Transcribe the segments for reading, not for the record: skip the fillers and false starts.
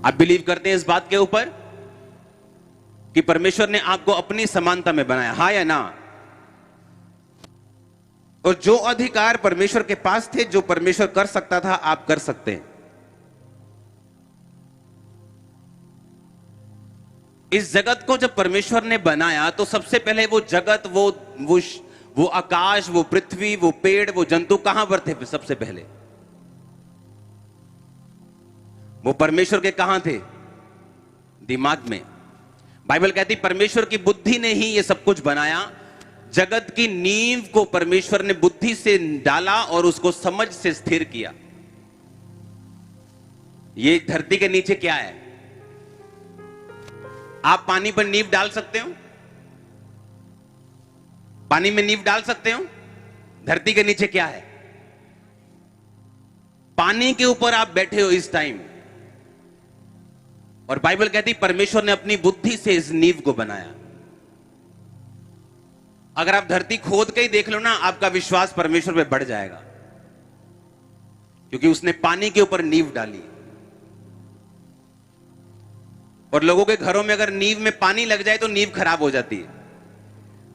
आप बिलीव करते हैं इस बात के ऊपर कि परमेश्वर ने आपको अपनी समानता में बनाया, हाँ या ना? और जो अधिकार परमेश्वर के पास थे, जो परमेश्वर कर सकता था, आप कर सकते हैं। इस जगत को जब परमेश्वर ने बनाया तो सबसे पहले वो जगत, वो आकाश, वो पृथ्वी, वो पेड़, वो जंतु कहां पर थे? सबसे पहले वो परमेश्वर के कहां थे? दिमाग में। बाइबल कहती परमेश्वर की बुद्धि ने ही ये सब कुछ बनाया। जगत की नींव को परमेश्वर ने बुद्धि से डाला और उसको समझ से स्थिर किया। ये धरती के नीचे क्या है? आप पानी पर नींव डाल सकते हो? पानी में नींव डाल सकते हो? धरती के नीचे क्या है? पानी के ऊपर आप बैठे हो इस टाइम, और बाइबल कहती परमेश्वर ने अपनी बुद्धि से इस नींव को बनाया। अगर आप धरती खोद के ही देख लो ना, आपका विश्वास परमेश्वर पे बढ़ जाएगा, क्योंकि उसने पानी के ऊपर नींव डाली। और लोगों के घरों में अगर नींव में पानी लग जाए तो नींव खराब हो जाती है,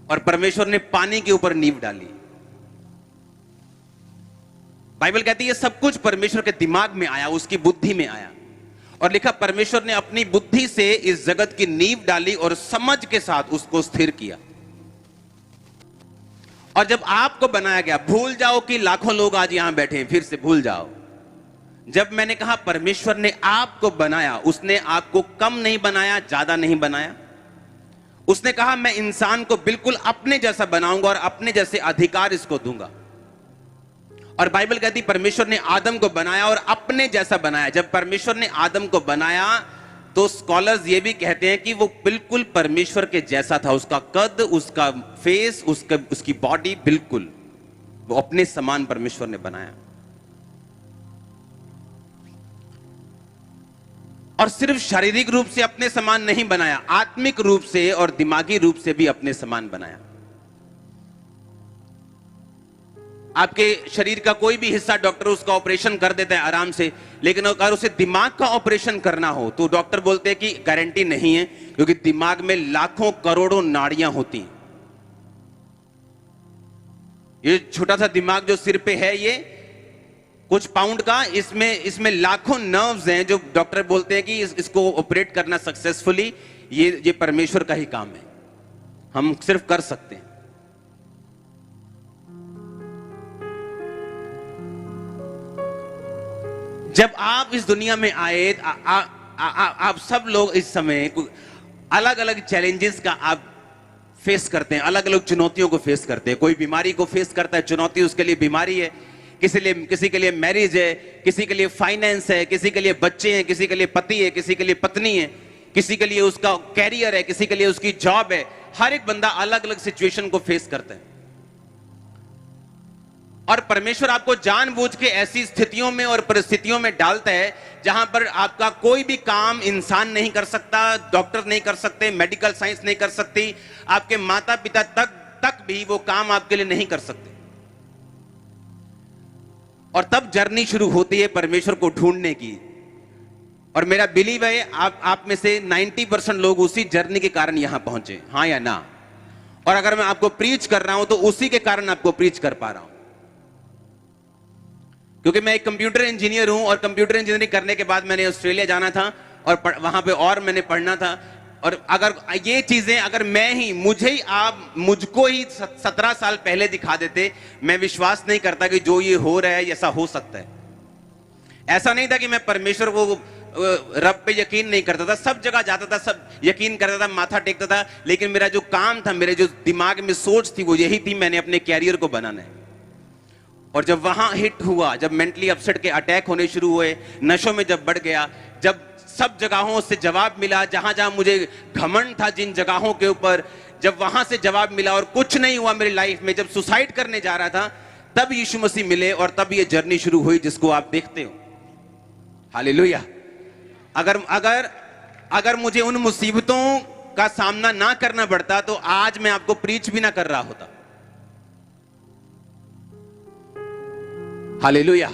और परमेश्वर ने पानी के ऊपर नींव डाली। बाइबल कहती है सब कुछ परमेश्वर के दिमाग में आया, उसकी बुद्धि में आया, और लिखा परमेश्वर ने अपनी बुद्धि से इस जगत की नींव डाली और समझ के साथ उसको स्थिर किया। और जब आपको बनाया गया, भूल जाओ कि लाखों लोग आज यहां बैठे हैं, फिर से भूल जाओ। जब मैंने कहा परमेश्वर ने आपको बनाया, उसने आपको कम नहीं बनाया, ज्यादा नहीं बनाया। उसने कहा मैं इंसान को बिल्कुल अपने जैसा बनाऊंगा और अपने जैसे अधिकार इसको दूंगा। और बाइबल कहती परमेश्वर ने आदम को बनाया और अपने जैसा बनाया। जब परमेश्वर ने आदम को बनाया तो स्कॉलर्स ये भी कहते हैं कि वो बिल्कुल परमेश्वर के जैसा था। उसका कद, उसका फेस, उसकी बॉडी, बिल्कुल वो अपने समान परमेश्वर ने बनाया। और सिर्फ शारीरिक रूप से अपने समान नहीं बनाया, आत्मिक रूप से और दिमागी रूप से भी अपने समान बनाया। आपके शरीर का कोई भी हिस्सा डॉक्टर उसका ऑपरेशन कर देता है आराम से, लेकिन अगर उसे दिमाग का ऑपरेशन करना हो तो डॉक्टर बोलते हैं कि गारंटी नहीं है, क्योंकि दिमाग में लाखों करोड़ों नाड़ियां होती हैं। ये छोटा सा दिमाग जो सिर पे है, ये कुछ पाउंड का, इसमें लाखों नर्व्स हैं, जो डॉक्टर बोलते हैं कि इसको ऑपरेट करना सक्सेसफुली ये परमेश्वर का ही काम है, हम सिर्फ कर सकते हैं। जब आप इस दुनिया में आए, आप सब लोग इस समय अलग अलग चैलेंजेस का आप फेस करते हैं, अलग अलग चुनौतियों को फेस करते हैं। कोई बीमारी को फेस करता है, चुनौती उसके लिए बीमारी है। किसी के लिए मैरिज है, किसी के लिए फाइनेंस है, किसी के लिए बच्चे हैं, किसी के लिए पति है, किसी के लिए पत्नी है, किसी के लिए उसका कैरियर है, किसी के लिए उसकी जॉब है। हर एक बंदा अलग अलग सिचुएशन को फेस करता है, और परमेश्वर आपको जानबूझ के ऐसी स्थितियों में और परिस्थितियों में डालता है जहां पर आपका कोई भी काम इंसान नहीं कर सकता, डॉक्टर नहीं कर सकते, मेडिकल साइंस नहीं कर सकती, आपके माता पिता तक भी वो काम आपके लिए नहीं कर सकते। और तब जर्नी शुरू होती है परमेश्वर को ढूंढने की। और मेरा बिलीव है आप में से 90% लोग उसी जर्नी के कारण यहां पहुंचे, हाँ या ना? और अगर मैं आपको प्रीच कर रहा हूं तो उसी के कारण आपको प्रीच कर पा रहा हूं, क्योंकि मैं एक कंप्यूटर इंजीनियर हूं, और कंप्यूटर इंजीनियरिंग करने के बाद मैंने ऑस्ट्रेलिया जाना था और वहां पे और मैंने पढ़ना था। और अगर ये चीजें अगर मुझको ही 17 साल पहले दिखा देते, मैं विश्वास नहीं करता कि जो ये हो रहा है ऐसा हो सकता है। ऐसा नहीं था कि मैं परमेश्वर को रब पे यकीन नहीं करता था, सब जगह जाता था, सब यकीन करता था, माथा टेकता था, लेकिन मेरा जो काम था, मेरे जो दिमाग में सोच थी, वो यही थी, मैंने अपने कैरियर को बनाना है। और जब वहां हिट हुआ, जब मेंटली अपसेट के अटैक होने शुरू हुए, नशों में जब बढ़ गया, जब सब जगहों से जवाब मिला, जहां जहां मुझे घमंड था जिन जगहों के ऊपर, जब वहां से जवाब मिला और कुछ नहीं हुआ मेरी लाइफ में, जब सुसाइड करने जा रहा था, तब यीशु मसीह मिले और तब ये जर्नी शुरू हुई जिसको आप देखते हो। हालेलुया। अगर मुझे उन मुसीबतों का सामना ना करना पड़ता तो आज मैं आपको प्रीच भी ना कर रहा होता। हालेलुया।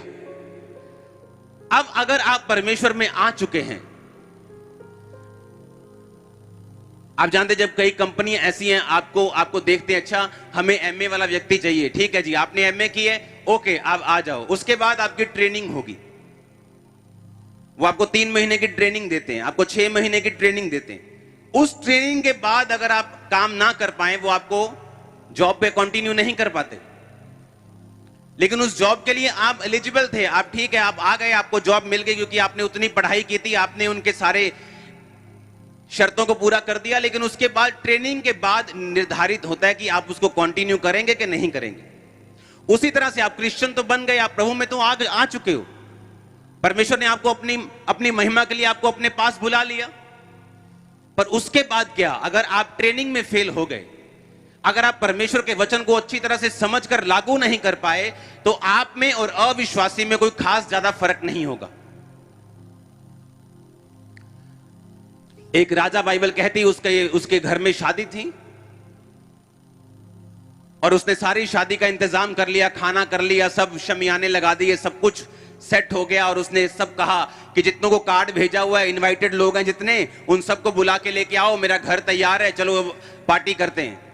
अब अगर आप परमेश्वर में आ चुके हैं आप जानते जब कई कंपनियां ऐसी हैं, आपको देखते हैं, अच्छा हमें एमए वाला व्यक्ति चाहिए, ठीक है जी, आपने एमए की है, ओके आप आ जाओ, उसके बाद आपकी ट्रेनिंग होगी। वो आपको 3 महीने की ट्रेनिंग देते हैं, आपको 6 महीने की ट्रेनिंग देते हैं। उस ट्रेनिंग के बाद अगर आप काम ना कर पाए, वो आपको जॉब पे कंटिन्यू नहीं कर पाते। लेकिन उस जॉब के लिए आप एलिजिबल थे, आप ठीक है, आप आ गए, आपको जॉब मिल गई क्योंकि आपने उतनी पढ़ाई की थी, आपने उनके सारे शर्तों को पूरा कर दिया। लेकिन उसके बाद ट्रेनिंग के बाद निर्धारित होता है कि आप उसको कंटिन्यू करेंगे कि नहीं करेंगे। उसी तरह से आप क्रिश्चियन तो बन गए, आप प्रभु में तो आ चुके हो, परमेश्वर ने आपको अपनी महिमा के लिए आपको अपने पास बुला लिया। पर उसके बाद क्या, अगर आप ट्रेनिंग में फेल हो गए, अगर आप परमेश्वर के वचन को अच्छी तरह से समझकर लागू नहीं कर पाए, तो आप में और अविश्वासी में कोई खास ज्यादा फर्क नहीं होगा। एक राजा, बाइबल कहती उसके घर में शादी थी और उसने सारी शादी का इंतजाम कर लिया, खाना कर लिया, सब शमियाने लगा दिए, सब कुछ सेट हो गया। और उसने सब कहा कि जितनों को कार्ड भेजा हुआ है, इनवाइटेड लोग हैं जितने, उन सबको बुला के लेके आओ, मेरा घर तैयार है, चलो पार्टी करते हैं।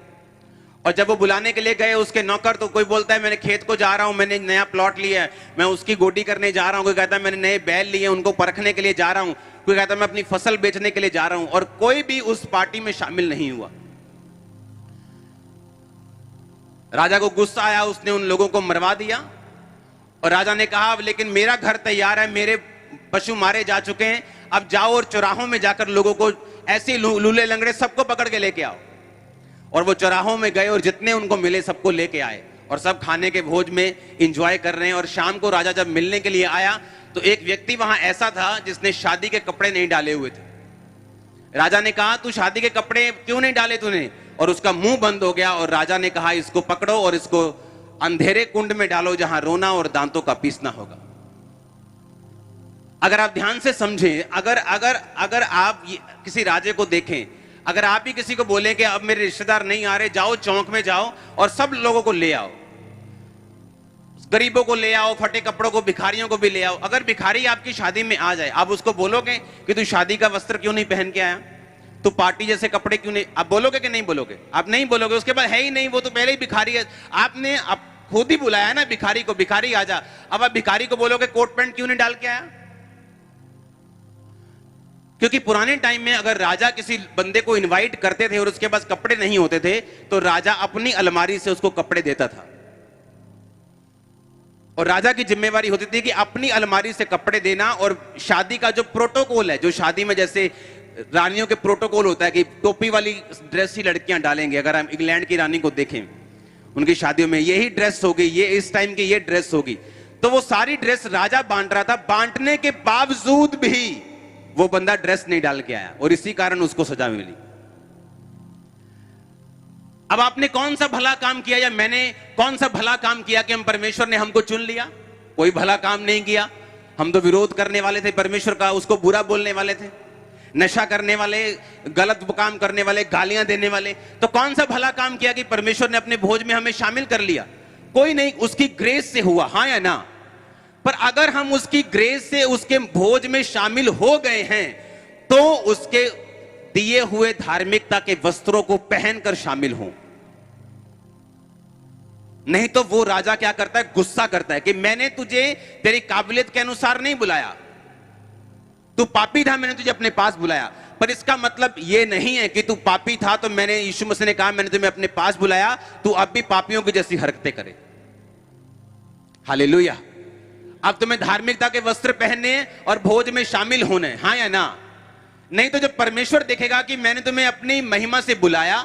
और जब वो बुलाने के लिए गए, उसके नौकर, तो कोई बोलता है मैंने खेत को जा रहा हूं, मैंने नया प्लॉट लिया है, मैं उसकी गोडी करने जा रहा हूं। कोई कहता है मैंने नए बैल लिए, उनको परखने के लिए जा रहा हूं। कोई कहता है मैं अपनी फसल बेचने के लिए जा रहा हूं। और कोई भी उस पार्टी में शामिल नहीं हुआ। राजा को गुस्सा आया, उसने उन लोगों को मरवा दिया। और राजा ने कहा लेकिन मेरा घर तैयार है, मेरे पशु मारे जा चुके हैं, अब जाओ और चौराहों में जाकर लोगों को, ऐसे लूले लंगड़े सबको पकड़ के लेके आओ। और वो चौराहों में गए और जितने उनको मिले सबको लेके आए, और सब खाने के भोज में एंजॉय कर रहे हैं। और शाम को राजा जब मिलने के लिए आया, तो एक व्यक्ति वहां ऐसा था जिसने शादी के कपड़े नहीं डाले हुए थे। राजा ने कहा तू शादी के कपड़े क्यों नहीं डाले तूने? और उसका मुंह बंद हो गया। और राजा ने कहा इसको पकड़ो और इसको अंधेरे कुंड में डालो जहां रोना और दांतों का पीसना होगा। अगर आप ध्यान से समझें, अगर आप किसी राजे को देखें, अगर आप ही किसी को बोले कि अब मेरे रिश्तेदार नहीं आ रहे, जाओ चौक में जाओ और सब लोगों को ले आओ, गरीबों को ले आओ, फटे कपड़ों को, भिखारियों को भी ले आओ। अगर भिखारी आपकी शादी में आ जाए, आप उसको बोलोगे कि तू शादी का वस्त्र क्यों नहीं पहन के आया, तू पार्टी जैसे कपड़े क्यों नहीं, आप बोलोगे कि नहीं बोलोगे? आप नहीं बोलोगे। उसके बाद है ही नहीं, वो तो पहले ही भिखारी है, आपने खुद ही बुलाया ना भिखारी को, भिखारी आजा। अब आप भिखारी को बोलोगे कोट पैंट क्यों नहीं डाल के आया? क्योंकि पुराने टाइम में अगर राजा किसी बंदे को इनवाइट करते थे और उसके पास कपड़े नहीं होते थे, तो राजा अपनी अलमारी से उसको कपड़े देता था। और राजा की जिम्मेवारी होती थी कि अपनी अलमारी से कपड़े देना। और शादी का जो प्रोटोकॉल है, जो शादी में जैसे रानियों के प्रोटोकॉल होता है कि टोपी वाली ड्रेस ही लड़कियां डालेंगे। अगर हम इंग्लैंड की रानी को देखें, उनकी शादियों में यही ड्रेस होगी, ये इस टाइम की ये ड्रेस होगी। तो वो सारी ड्रेस राजा बांट रहा था, बांटने के बावजूद भी वो बंदा ड्रेस नहीं डाल के आया और इसी कारण उसको सजा मिली। अब आपने कौन सा भला काम किया, या मैंने कौन सा भला काम किया कि हम परमेश्वर ने हमको चुन लिया? कोई भला काम नहीं किया। हम तो विरोध करने वाले थे परमेश्वर का, उसको बुरा बोलने वाले थे, नशा करने वाले, गलत काम करने वाले, गालियां देने वाले। तो कौन सा भला काम किया कि परमेश्वर ने अपने भोज में हमें शामिल कर लिया? कोई नहीं, उसकी ग्रेस से हुआ, हाँ या ना? पर अगर हम उसकी ग्रेस से उसके भोज में शामिल हो गए हैं, तो उसके दिए हुए धार्मिकता के वस्त्रों को पहनकर शामिल हों। नहीं तो वो राजा क्या करता है, गुस्सा करता है कि मैंने तुझे तेरी काबिलियत के अनुसार नहीं बुलाया, तू पापी था, मैंने तुझे अपने पास बुलाया। पर इसका मतलब यह नहीं है कि तू पापी था तो मैंने, यीशु मसीह ने कहा मैंने तुम्हें अपने पास बुलाया, तू अब भी पापियों की जैसी हरकतें करे। हालेलुया। अब तुम्हें धार्मिकता के वस्त्र पहनने और भोज में शामिल होने, हाँ या ना? नहीं तो जब परमेश्वर देखेगा कि मैंने तुम्हें अपनी महिमा से बुलाया,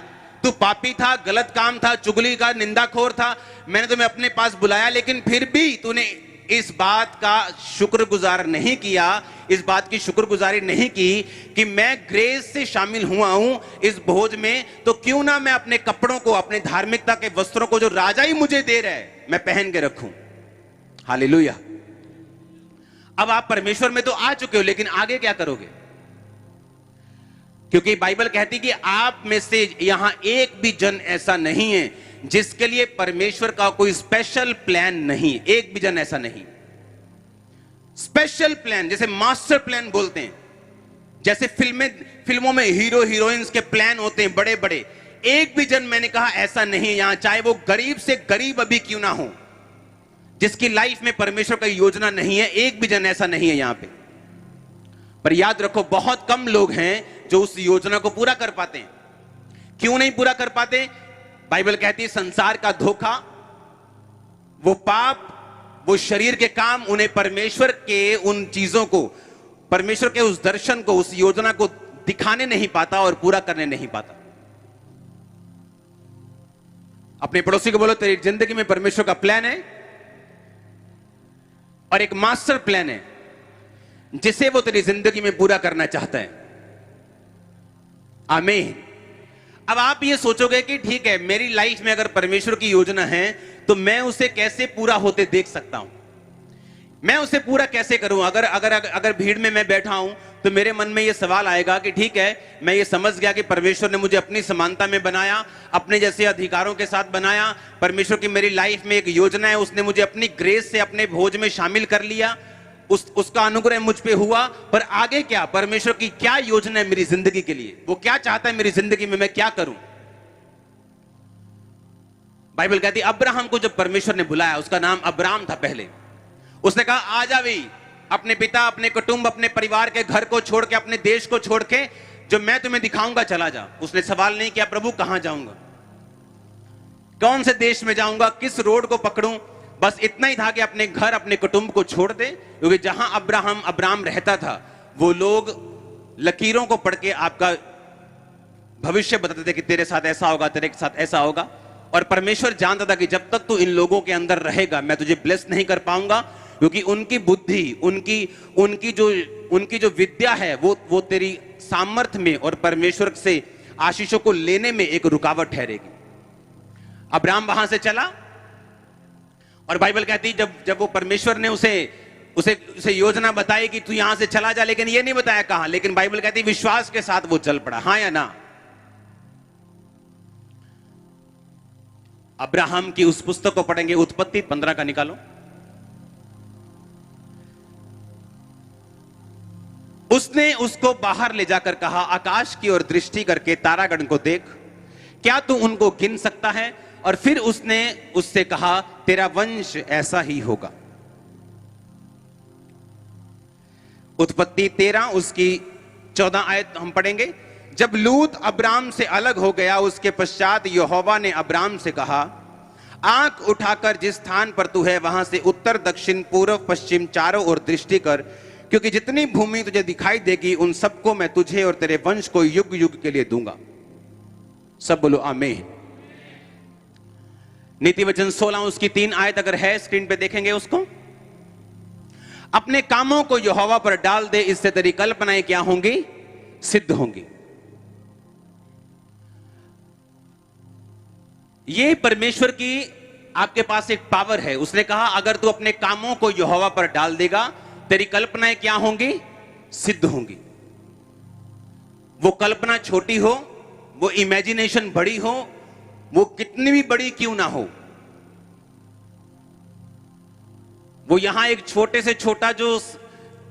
तू पापी था, गलत काम था, चुगली का निंदाखोर था, मैंने तुम्हें अपने पास बुलाया, लेकिन फिर भी तूने इस बात का शुक्रगुजार नहीं किया, इस बात की शुक्रगुजारी नहीं की कि मैं ग्रेस से शामिल हुआ हूं इस भोज में, तो क्यों ना मैं अपने कपड़ों को, अपने धार्मिकता के वस्त्रों को जो राजा ही मुझे दे रहा है, मैं पहन के रखूं। हालेलुया। अब आप परमेश्वर में तो आ चुके हो, लेकिन आगे क्या करोगे? क्योंकि बाइबल कहती कि आप में से यहां एक भी जन ऐसा नहीं है जिसके लिए परमेश्वर का कोई स्पेशल प्लान नहीं। एक भी जन ऐसा नहीं। स्पेशल प्लान, जैसे मास्टर प्लान बोलते हैं, जैसे फिल्मों में हीरो हीरोइंस के प्लान होते हैं बड़े बड़े, एक भी जन मैंने कहा ऐसा नहीं यहां, चाहे वो गरीब से गरीब अभी क्यों ना हो, जिसकी लाइफ में परमेश्वर का योजना नहीं है, एक भी जन ऐसा नहीं है यहां पे। पर याद रखो, बहुत कम लोग हैं जो उस योजना को पूरा कर पाते हैं। क्यों नहीं पूरा कर पाते? बाइबल कहती है संसार का धोखा, वो पाप, वो शरीर के काम उन्हें परमेश्वर के उन चीजों को, परमेश्वर के उस दर्शन को, उस योजना को दिखाने नहीं पाता और पूरा करने नहीं पाता। अपने पड़ोसी को बोलो, तेरी जिंदगी में परमेश्वर का प्लान है और एक मास्टर प्लान है जिसे वो तेरी जिंदगी में पूरा करना चाहता है। आमीन। अब आप ये सोचोगे कि ठीक है, मेरी लाइफ में अगर परमेश्वर की योजना है तो मैं उसे कैसे पूरा होते देख सकता हूं, मैं उसे पूरा कैसे करूं? अगर अगर अगर भीड़ में मैं बैठा हूं तो मेरे मन में यह सवाल आएगा कि ठीक है, मैं ये समझ गया कि परमेश्वर ने मुझे अपनी समानता में बनाया, अपने जैसे अधिकारों के साथ बनाया, परमेश्वर की मेरी लाइफ में एक योजना है, उसने मुझे अपनी ग्रेस से अपने भोज में शामिल कर लिया, उसका अनुग्रह मुझ पे हुआ। पर आगे क्या? परमेश्वर की क्या योजना है मेरी जिंदगी के लिए? वो क्या चाहता है मेरी जिंदगी में, मैं क्या करूं? बाइबल कहती है अब्राहम को जब परमेश्वर ने बुलाया, उसका नाम अब्राम था पहले, उसने कहा आजा भी, अपने पिता, अपने कुटुंब, अपने परिवार के घर को छोड़ के, अपने देश को छोड़ के, जो मैं तुम्हें दिखाऊंगा चला जा। उसने सवाल नहीं किया प्रभु कहां जाऊंगा, कौन से देश में जाऊंगा, किस रोड को पकड़ूं, बस इतना ही था कि अपने घर, अपने कुटुंब को छोड़ दे। क्योंकि जहां अब्राहम रहता था, वो लोग लकीरों को पढ़ के आपका भविष्य बताते थे कि तेरे साथ ऐसा होगा, तेरे साथ ऐसा होगा। और परमेश्वर जानता था कि जब तक तू इन लोगों के अंदर रहेगा मैं तुझे ब्लेस नहीं कर पाऊंगा, क्योंकि उनकी बुद्धि, उनकी जो विद्या है वो तेरी सामर्थ्य में और परमेश्वर से आशीषों को लेने में एक रुकावट ठहरेगी। अब्राहम वहां से चला और बाइबल कहती जब वो परमेश्वर ने उसे योजना बताई कि तू यहां से चला जा, लेकिन ये नहीं बताया कहां, लेकिन बाइबल कहती विश्वास के साथ वो चल पड़ा। हां या ना? अब्राहम की उस पुस्तक को पढ़ेंगे, उत्पत्ति 15 का निकालो। उसने उसको बाहर ले जाकर कहा, आकाश की ओर दृष्टि करके तारागण को देख, क्या तू उनको गिन सकता है? और फिर उसने उससे कहा, तेरा वंश ऐसा ही होगा। उत्पत्ति 13 उसकी 14 आयत हम पढ़ेंगे। जब लूत अब्राम से अलग हो गया, उसके पश्चात यहोवा ने अब्राम से कहा, आंख उठाकर जिस स्थान पर तू है वहां से उत्तर, दक्षिण, पूर्व, पश्चिम चारों ओर दृष्टि कर, क्योंकि जितनी भूमि तुझे दिखाई देगी उन सबको मैं तुझे और तेरे वंश को युग युग के लिए दूंगा। सब बोलो आमीन। नीति वचन 16 उसकी 3 आयत अगर है स्क्रीन पे देखेंगे उसको। अपने कामों को यहोवा पर डाल दे, इससे तेरी कल्पनाएं क्या होंगी? सिद्ध होंगी। ये परमेश्वर की आपके पास एक पावर है। उसने कहा अगर तू अपने कामों को यहोवा पर डाल देगा, तेरी कल्पनाएं क्या होंगी? सिद्ध होंगी। वो कल्पना छोटी हो, वो इमेजिनेशन बड़ी हो, वो कितनी भी बड़ी क्यों ना हो, वो यहां एक छोटे से छोटा जो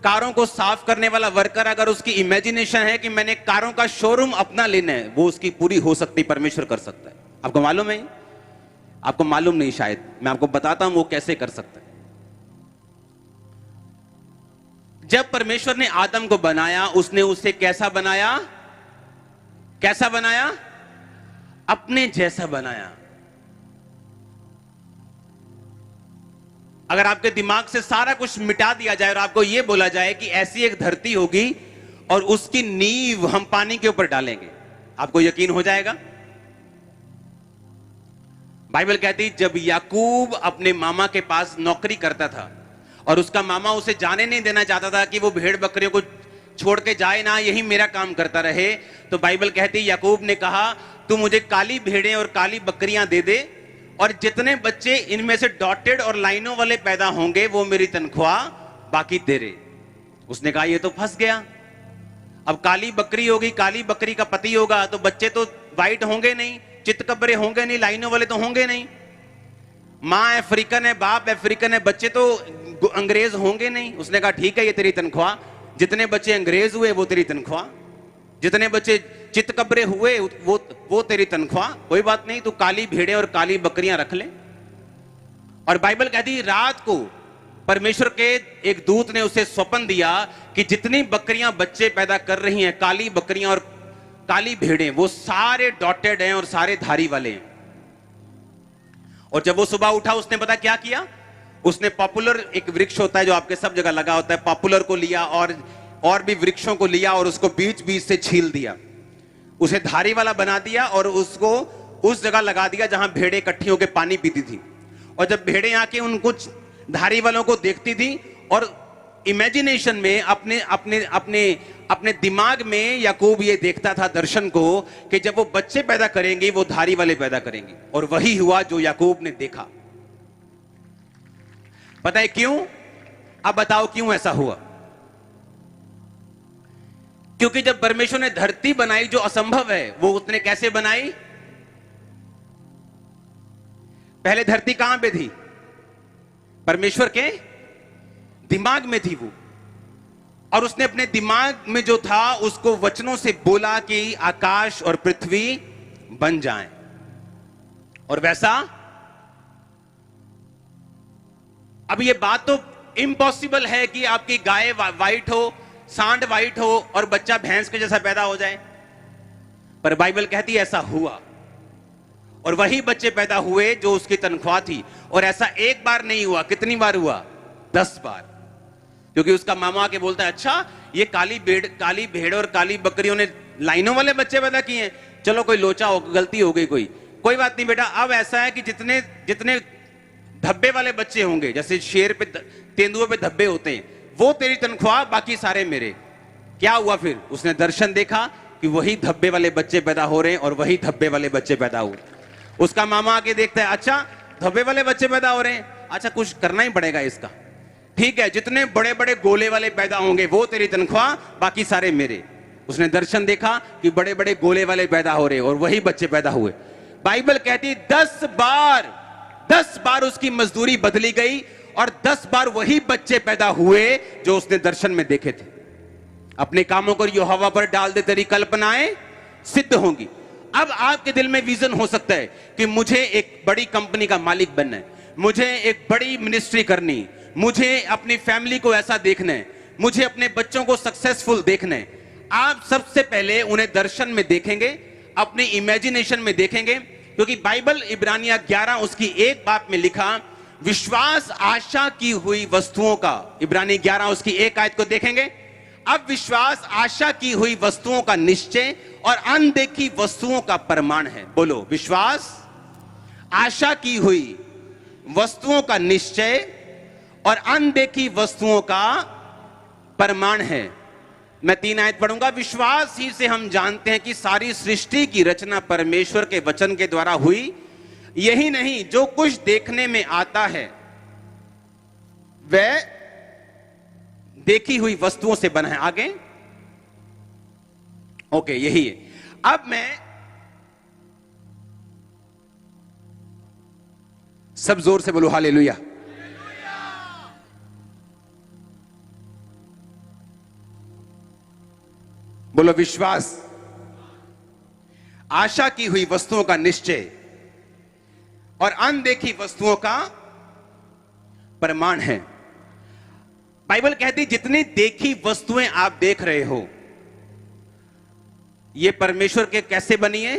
कारों को साफ करने वाला वर्कर, अगर उसकी इमेजिनेशन है कि मैंने कारों का शोरूम अपना लेना है, वो उसकी पूरी हो सकती, परमेश्वर कर सकता है। आपको मालूम है? आपको मालूम नहीं शायद, मैं आपको बताता हूं वो कैसे कर सकता है। जब परमेश्वर ने आदम को बनाया, उसने उसे कैसा बनाया? कैसा बनाया? अपने जैसा बनाया। अगर आपके दिमाग से सारा कुछ मिटा दिया जाए और आपको यह बोला जाए कि ऐसी एक धरती होगी और उसकी नींव हम पानी के ऊपर डालेंगे, आपको यकीन हो जाएगा? बाइबल कहती जब याकूब अपने मामा के पास नौकरी करता था और उसका मामा उसे जाने नहीं देना चाहता था कि वो भेड़ बकरियों को छोड़ के जाए ना, यही मेरा काम करता रहे, तो बाइबल कहती याकूब ने कहा तू मुझे काली भेड़ें और काली बकरियां दे दे और जितने बच्चे इनमें से डॉटेड और लाइनों वाले पैदा होंगे वो मेरी तनख्वाह बाकी तेरे। उसने कहा ये तो फंस गया। अब काली बकरी होगी, काली बकरी का पति होगा, तो बच्चे तो वाइट होंगे नहीं, चितकबरे होंगे नहीं, लाइनों वाले तो होंगे नहीं। माँ अफ्रीकन है, बाप अफ्रीकन है, बच्चे तो अंग्रेज होंगे नहीं। उसने कहा ठीक है ये तेरी तनख्वाह, जितने बच्चे अंग्रेज हुए वो तेरी तनख्वाह, जितने बच्चे चितकबरे हुए वो तेरी तनख्वाह। कोई बात नहीं, तू काली भेड़ें और काली बकरियां रख ले। और बाइबल कहती रात को परमेश्वर के एक दूत ने उसे स्वप्न दिया कि जितनी बकरियां बच्चे पैदा कर रही हैं, काली बकरियां और काली भेड़ें, वो सारे डॉटेड हैं और सारे धारी वाले हैं। और जब वो सुबह उठा, उसने पता क्या किया? उसने पॉपुलर, एक वृक्ष होता है जो आपके सब जगह लगा होता है, पॉपुलर को लिया और भी वृक्षों को लिया और उसको बीच बीच से छील दिया, उसे धारी वाला बना दिया और उसको उस जगह लगा दिया जहां भेड़ें इकट्ठी होकर पानी पीती थी। और जब भेड़ें आके उन कुछ धारी वालों को देखती थी और इमेजिनेशन में अपने अपने अपने अपने दिमाग में याकूब ये देखता था दर्शन को कि जब वो बच्चे पैदा करेंगे वो धारी वाले पैदा करेंगे। और वही हुआ जो याकूब ने देखा। पता है क्यों? अब बताओ क्यों ऐसा हुआ? क्योंकि जब परमेश्वर ने धरती बनाई जो असंभव है, वो उसने कैसे बनाई? पहले धरती कहां पे थी? परमेश्वर के दिमाग में थी वो। और उसने अपने दिमाग में जो था उसको वचनों से बोला कि आकाश और पृथ्वी बन जाएं। और वैसा, अब ये बात तो इम्पॉसिबल है कि आपकी गाय वाइट हो, सांड वाइट हो और बच्चा भैंस के जैसा पैदा हो जाए, पर बाइबल कहती है ऐसा हुआ। और वही बच्चे पैदा हुए जो उसकी तनख्वाह थी। और ऐसा एक बार नहीं हुआ, कितनी बार हुआ? 10 बार। क्योंकि उसका मामा आके बोलता है अच्छा ये काली भेड़ और काली बकरियों ने लाइनों वाले बच्चे पैदा किए हैं, चलो कोई लोचा हो, गलती हो गई कोई बात नहीं बेटा। अब ऐसा है कि जितने जितने धब्बे वाले बच्चे होंगे, जैसे शेर पे तेंदुए पे धब्बे होते हैं, वो तेरी तनख्वाह, बाकी सारे मेरे। क्या हुआ फिर? उसने दर्शन देखा कि वही धब्बे वाले बच्चे पैदा हो रहे हैं और वही धब्बे वाले बच्चे पैदा हुए। उसका मामा आके देखता है अच्छा धब्बे वाले बच्चे पैदा हो रहे हैं, अच्छा कुछ करना ही पड़ेगा इसका, ठीक है, जितने बड़े बड़े गोले वाले पैदा होंगे वो तेरी तनख्वाह, बाकी सारे मेरे। उसने दर्शन देखा कि बड़े बड़े गोले वाले पैदा हो रहे और वही बच्चे पैदा हुए। बाइबल कहती 10 बार उसकी मजदूरी बदली गई और 10 बार वही बच्चे पैदा हुए जो उसने दर्शन में देखे थे। अपने कामों को यहोवा पर डाल दे, तेरी कल्पनाएं सिद्ध होंगी। अब आपके दिल में विजन हो सकता है कि मुझे एक बड़ी कंपनी का मालिक बनना है, मुझे एक बड़ी मिनिस्ट्री करनी, मुझे अपनी फैमिली को ऐसा देखना है, मुझे अपने बच्चों को सक्सेसफुल देखना है। आप सबसे पहले उन्हें दर्शन में देखेंगे, अपनी इमेजिनेशन में देखेंगे, क्योंकि बाइबल इब्रानिया 11 उसकी एक बात में लिखा, विश्वास आशा की हुई वस्तुओं का। इब्रानी 11 उसकी एक आयत को देखेंगे। अब विश्वास आशा की हुई वस्तुओं का निश्चय और अनदेखी वस्तुओं का प्रमाण है। बोलो, विश्वास आशा की हुई वस्तुओं का निश्चय और अनदेखी वस्तुओं का प्रमाण है। मैं 3 आयत पढ़ूंगा। विश्वास ही से हम जानते हैं कि सारी सृष्टि की रचना परमेश्वर के वचन के द्वारा हुई। यही नहीं, जो कुछ देखने में आता है वह देखी हुई वस्तुओं से बना है। आगे ओके, यही है। अब मैं सब जोर से बोलो हालेलुया। बोलो, विश्वास आशा की हुई वस्तुओं का निश्चय और अनदेखी वस्तुओं का प्रमाण है। बाइबल कहती जितनी देखी वस्तुएं आप देख रहे हो ये परमेश्वर के कैसे बनी है?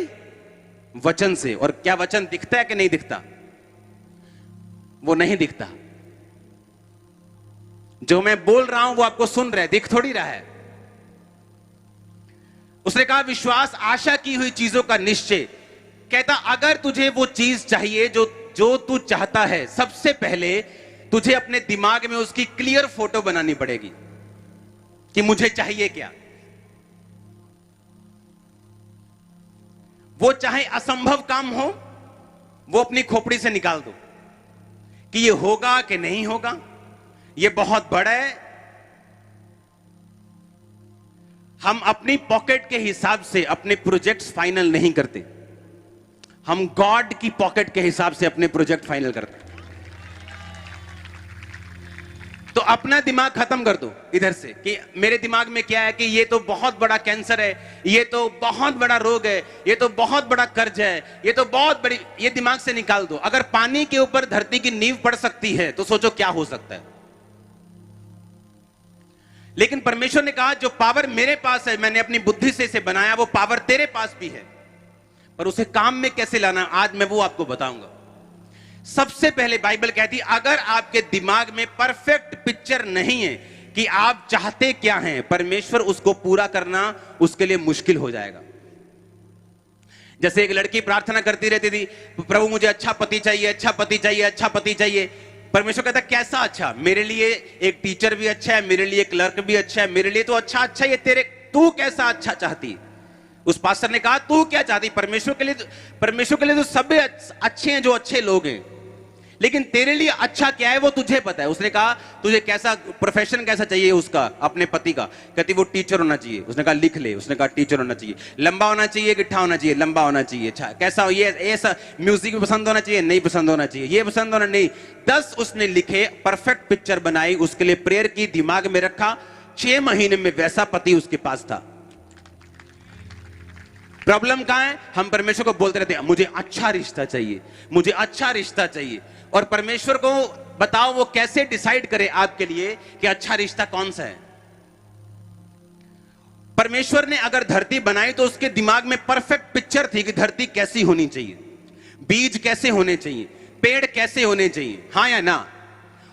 वचन से। और क्या वचन दिखता है कि नहीं दिखता? वो नहीं दिखता। जो मैं बोल रहा हूं वो आपको सुन रहा है, दिख थोड़ी रहा है। उसने कहा विश्वास आशा की हुई चीजों का निश्चय। कहता अगर तुझे वो चीज चाहिए जो तू चाहता है, सबसे पहले तुझे अपने दिमाग में उसकी क्लियर फोटो बनानी पड़ेगी कि मुझे चाहिए क्या। वो चाहे असंभव काम हो, वो अपनी खोपड़ी से निकाल दो कि ये होगा कि नहीं होगा, ये बहुत बड़ा है। हम अपनी पॉकेट के हिसाब से अपने प्रोजेक्ट्स फाइनल नहीं करते, हम गॉड की पॉकेट के हिसाब से अपने प्रोजेक्ट फाइनल करते हैं। तो तो अपना दिमाग खत्म कर दो इधर से कि मेरे दिमाग में क्या है कि ये तो बहुत बड़ा कैंसर है, ये तो बहुत बड़ा रोग है, ये तो बहुत बड़ा कर्ज है, ये तो बहुत बड़ी, ये दिमाग से निकाल दो। अगर पानी के ऊपर धरती की नींव पड़ सकती है तो सोचो क्या हो सकता है। लेकिन परमेश्वर ने कहा जो पावर मेरे पास है, मैंने अपनी बुद्धि से इसे बनाया, वो पावर तेरे पास भी है, पर उसे काम में कैसे लाना, आज मैं वो आपको बताऊंगा। सबसे पहले बाइबल कहती है अगर आपके दिमाग में परफेक्ट पिक्चर नहीं है कि आप चाहते क्या हैं, परमेश्वर उसको पूरा करना उसके लिए मुश्किल हो जाएगा। जैसे एक लड़की प्रार्थना करती रहती थी, प्रभु मुझे अच्छा पति चाहिए, अच्छा पति चाहिए, अच्छा पति चाहिए। परमेश्वर कहता कैसा अच्छा, मेरे लिए एक टीचर भी अच्छा है, मेरे लिए क्लर्क भी अच्छा है, मेरे लिए तो अच्छा अच्छा है, तेरे तू कैसा अच्छा चाहती। उस पास्टर ने कहा तू क्या चाहती। परमेश्वर के लिए तो सब अच्छे हैं जो अच्छे लोग हैं, लेकिन तेरे लिए अच्छा क्या है वो तुझे पता है। उसने कहा तुझे कैसा प्रोफेशन कैसा चाहिए उसका, अपने पति का। कहती वो टीचर होना चाहिए। उसने कहा लिख ले। उसने कहा टीचर होना चाहिए। लंबा होना चाहिए, गिट्ठा होना चाहिए, लंबा होना चाहिए। अच्छा कैसा, ये ऐसा म्यूजिक भी पसंद होना चाहिए, नहीं पसंद होना चाहिए, ये पसंद होना नहीं। 10 उसने लिखे, परफेक्ट पिक्चर बनाई, उसके लिए प्रेयर की, दिमाग में रखा। 6 महीने में वैसा पति उसके पास था। प्रॉब्लम कहां है, हम परमेश्वर को बोलते रहते हैं मुझे अच्छा रिश्ता चाहिए, मुझे अच्छा रिश्ता चाहिए, और परमेश्वर को बताओ वो कैसे डिसाइड करे आपके लिए कि अच्छा रिश्ता कौन सा है। परमेश्वर ने अगर धरती बनाई तो उसके दिमाग में परफेक्ट पिक्चर थी कि धरती कैसी होनी चाहिए, बीज कैसे होने चाहिए, पेड़ कैसे होने चाहिए, हां या ना।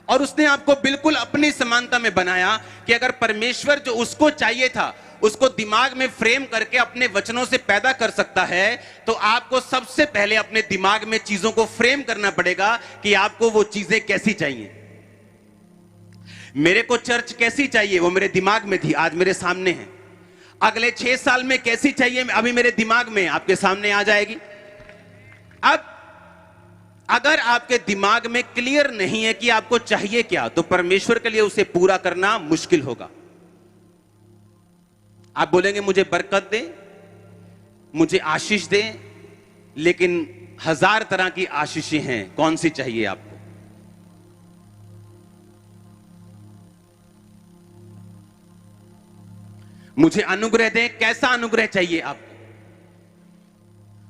और उसने आपको बिल्कुल अपनी समानता में बनाया कि अगर परमेश्वर जो उसको चाहिए था उसको दिमाग में फ्रेम करके अपने वचनों से पैदा कर सकता है, तो आपको सबसे पहले अपने दिमाग में चीजों को फ्रेम करना पड़ेगा कि आपको वो चीजें कैसी चाहिए। मेरे को चर्च कैसी चाहिए वो मेरे दिमाग में थी, आज मेरे सामने है। अगले 6 साल में कैसी चाहिए अभी मेरे दिमाग में, आपके सामने आ जाएगी। अब अगर आपके दिमाग में क्लियर नहीं है कि आपको चाहिए क्या, तो परमेश्वर के लिए उसे पूरा करना मुश्किल होगा। आप बोलेंगे मुझे बरकत दे, मुझे आशीष दे, लेकिन 1000 तरह की आशीषें हैं, कौन सी चाहिए आपको? मुझे अनुग्रह दे, कैसा अनुग्रह चाहिए आपको?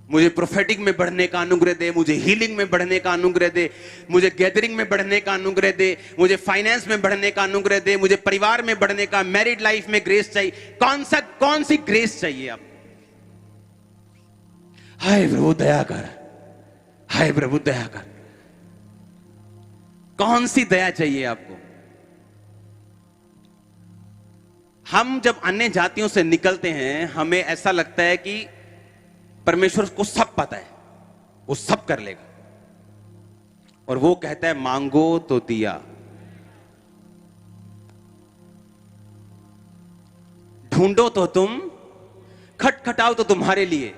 मुझे प्रोफेटिक में बढ़ने का अनुग्रह दे, मुझे हीलिंग में बढ़ने का अनुग्रह दे, मुझे गैदरिंग में बढ़ने का अनुग्रह दे, मुझे फाइनेंस में बढ़ने का अनुग्रह दे, मुझे परिवार में बढ़ने का, मैरिड लाइफ में ग्रेस चाहिए। कौन सी ग्रेस चाहिए आप? हाय प्रभु दया कर, हाय प्रभु दया कर। कौन सी दया चाहिए आपको? हम जब अन्य जातियों से निकलते हैं हमें ऐसा लगता है कि परमेश्वर को सब पता है, वो सब कर लेगा, और वो कहता है मांगो तो दिया, ढूंढो तो तुम, खटखटाओ तो तुम्हारे लिए।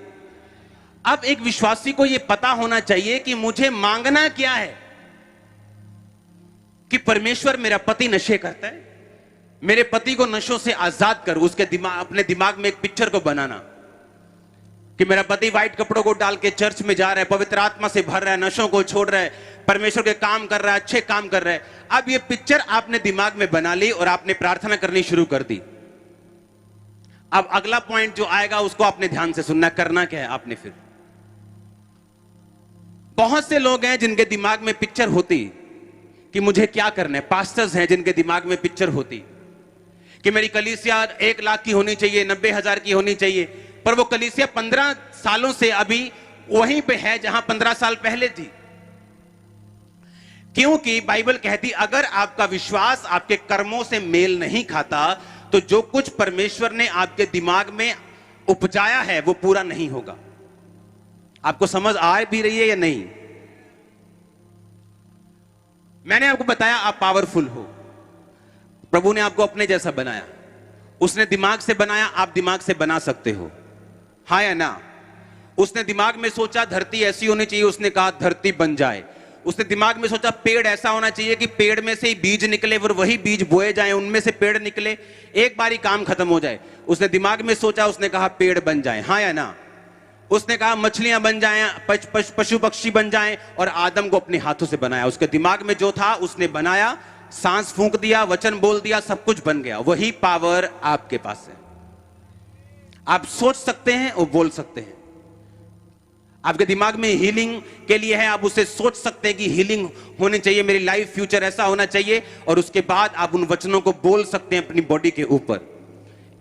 अब एक विश्वासी को यह पता होना चाहिए कि मुझे मांगना क्या है। कि परमेश्वर मेरा पति नशे करता है, मेरे पति को नशों से आजाद कर। उसके अपने दिमाग में एक पिक्चर को बनाना कि मेरा पति व्हाइट कपड़ों को डाल के चर्च में जा रहा है, पवित्र आत्मा से भर रहा है, नशों को छोड़ रहा है, परमेश्वर के काम कर रहा है, अच्छे काम कर रहा है। अब ये पिक्चर आपने दिमाग में बना ली और आपने प्रार्थना करनी शुरू कर दी। अब अगला पॉइंट जो आएगा उसको आपने ध्यान से सुनना। करना क्या है आपने फिर? बहुत से लोग हैं जिनके दिमाग में पिक्चर होती कि मुझे क्या करना है। पास्टर्स हैं जिनके दिमाग में पिक्चर होती कि मेरी कलीसिया 1 लाख की होनी चाहिए, 90,000 की होनी चाहिए, पर वो कलीसिया 15 सालों से अभी वहीं पे है जहां 15 साल पहले थी। क्योंकि बाइबल कहती अगर आपका विश्वास आपके कर्मों से मेल नहीं खाता तो जो कुछ परमेश्वर ने आपके दिमाग में उपजाया है वो पूरा नहीं होगा। आपको समझ आ भी रही है या नहीं? मैंने आपको बताया आप पावरफुल हो, प्रभु ने आपको अपने जैसा बनाया, उसने दिमाग से बनाया, आप दिमाग से बना सकते हो, हाँ या ना? उसने दिमाग में सोचा धरती ऐसी होनी चाहिए, उसने कहा धरती बन जाए। उसने दिमाग में सोचा पेड़ ऐसा होना चाहिए कि पेड़ में से ही बीज निकले और वही बीज बोए जाएं, उनमें से पेड़ निकले, एक बारी काम खत्म हो जाए। उसने दिमाग में सोचा, उसने कहा पेड़ बन जाए, हाँ या ना? उसने कहा मछलियां बन जाएं, पशु पक्षी बन जाएं, और आदम को अपने हाथों से बनाया। उसके दिमाग में जो था उसने बनाया, सांस फूंक दिया, वचन बोल दिया, सब कुछ बन गया। वही पावर आपके पास है। आप सोच सकते हैं और बोल सकते हैं। आपके दिमाग में हीलिंग के लिए है, आप उसे सोच सकते हैं कि हीलिंग होनी चाहिए, मेरी लाइफ फ्यूचर ऐसा होना चाहिए, और उसके बाद आप उन वचनों को बोल सकते हैं अपनी बॉडी के ऊपर।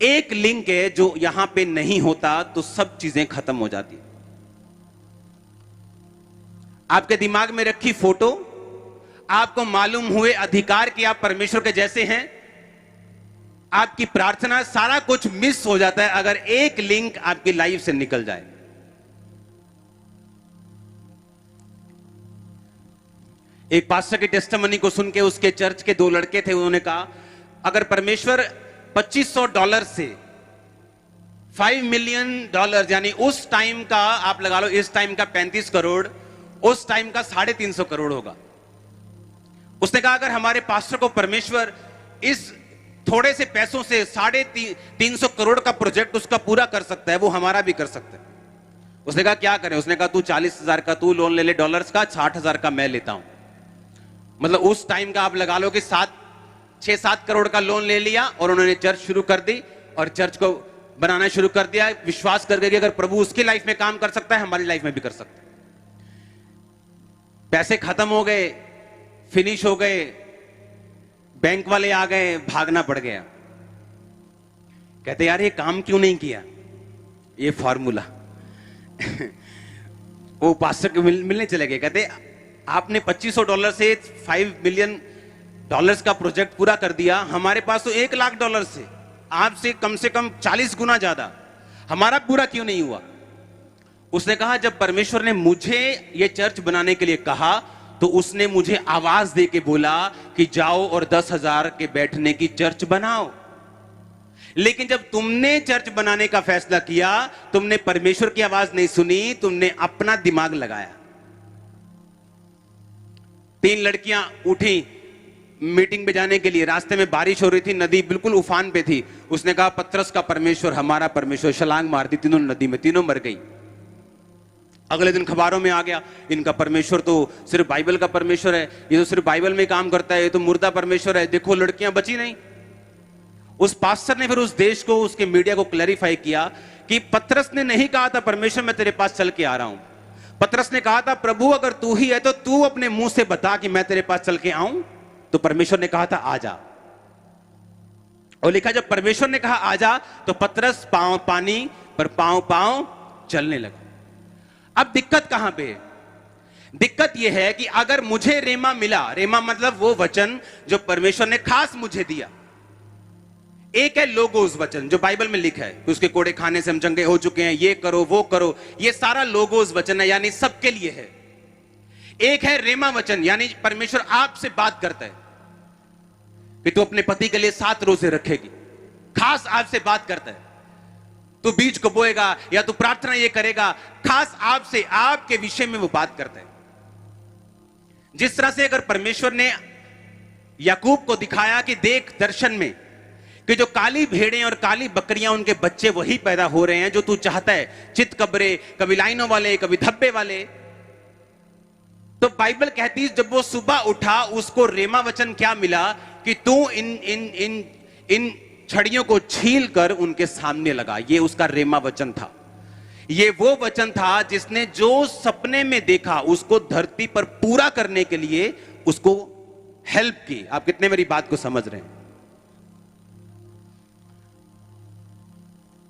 एक लिंक है जो यहां पे नहीं होता तो सब चीजें खत्म हो जाती। आपके दिमाग में रखी फोटो, आपको मालूम हुए अधिकार कि आप परमेश्वर के जैसे हैं, आपकी प्रार्थना, सारा कुछ मिस हो जाता है अगर एक लिंक आपकी लाइफ से निकल जाए। एक पास्टर की टेस्टिमनी को सुन के उसके चर्च के 2 लड़के थे, उन्होंने कहा अगर परमेश्वर $2500 से $5 मिलियन, यानी उस टाइम का आप लगा लो, इस टाइम का 35 करोड़, उस टाइम का 350 करोड़ होगा। उसने कहा अगर हमारे पास्टर को परमेश्वर इस थोड़े से पैसों से 350 करोड़ का प्रोजेक्ट उसका पूरा कर सकता है, वो हमारा भी कर सकता है। उसने कहा क्या करें? उसने कहा तू 40,000 का तू लोन ले ले डॉलर्स का, 60,000 का मैं लेता हूं। मतलब उस टाइम का आप लगा लो कि 6-7 करोड़ का लोन ले लिया और उन्होंने चर्च शुरू कर दी और चर्च को बनाना शुरू कर दिया, विश्वास करके कि अगर प्रभु उसकी लाइफ में काम कर सकता है, हमारी लाइफ में भी कर सकता है। पैसे खत्म हो गए, फिनिश हो गए, बैंक वाले आ गए, भागना पड़ गया। कहते यार ये काम क्यों नहीं किया, ये फॉर्मूला। वो पास्टर को मिलने चले गए, कहते आपने $2500 से $5 मिलियन का प्रोजेक्ट पूरा कर दिया, हमारे पास तो $1 लाख से आपसे कम से कम 40 गुना ज्यादा, हमारा पूरा क्यों नहीं हुआ? उसने कहा जब परमेश्वर ने मुझे ये चर्च बनाने के लिए कहा तो उसने मुझे आवाज दे के बोला कि जाओ और 10,000 के बैठने की चर्च बनाओ। लेकिन जब तुमने चर्च बनाने का फैसला किया, तुमने परमेश्वर की आवाज नहीं सुनी, तुमने अपना दिमाग लगाया। 3 लड़कियां उठी मीटिंग पे जाने के लिए, रास्ते में बारिश हो रही थी, नदी बिल्कुल उफान पे थी। उसने कहा पतरस का परमेश्वर, हमारा परमेश्वर, छलांग मार दी तीनों नदी में, तीनों मर गई। अगले दिन खबरों में आ गया इनका परमेश्वर तो सिर्फ बाइबल का परमेश्वर है, ये तो सिर्फ बाइबल में काम करता है, ये तो मुर्दा परमेश्वर है, देखो लड़कियां बची नहीं। उस पास्टर ने फिर उस देश को, उसके मीडिया को क्लैरिफाई किया कि पतरस ने नहीं कहा था परमेश्वर मैं तेरे पास चल के आ रहा हूं, पतरस ने कहा था प्रभु अगर तू ही है तो तू अपने मुंह से बता कि मैं तेरे पास चल के आऊं। तो परमेश्वर ने कहा था आ जा, और लिखा जब परमेश्वर ने कहा आ जा तो पतरस पांव पानी पर पांव चलने लगा। अब दिक्कत कहां पे है? दिक्कत यह है कि अगर मुझे रेमा मिला, रेमा मतलब वो वचन जो परमेश्वर ने खास मुझे दिया। एक है लोगोस वचन जो बाइबल में लिखा है, उसके कोड़े खाने से हम चंगे हो चुके हैं, ये करो वो करो, ये सारा लोगोस वचन है, यानी सबके लिए है। एक है रेमा वचन, यानी परमेश्वर आपसे बात करता है कि तू अपने पति के लिए 7 रोजे रखेगी, खास आपसे बात करता है। तू बीज को बोएगा या तू प्रार्थना ये करेगा, खास आपसे, आपके विषय में वो बात करता है। जिस तरह से अगर परमेश्वर ने याकूब को दिखाया कि देख दर्शन में कि जो काली भेड़ें और काली बकरियां, उनके बच्चे वही पैदा हो रहे हैं जो तू चाहता है, चितकबरे, कभी लाइनों वाले, कभी धब्बे वाले। तो बाइबल कहती है जब वो सुबह उठा उसको रेमा वचन क्या मिला कि तू इन छड़ियों को छील कर उनके सामने लगा। ये उसका रेमा वचन था। ये वो वचन था जिसने जो सपने में देखा उसको धरती पर पूरा करने के लिए उसको हेल्प की। आप कितने मेरी बात को समझ रहे हैं?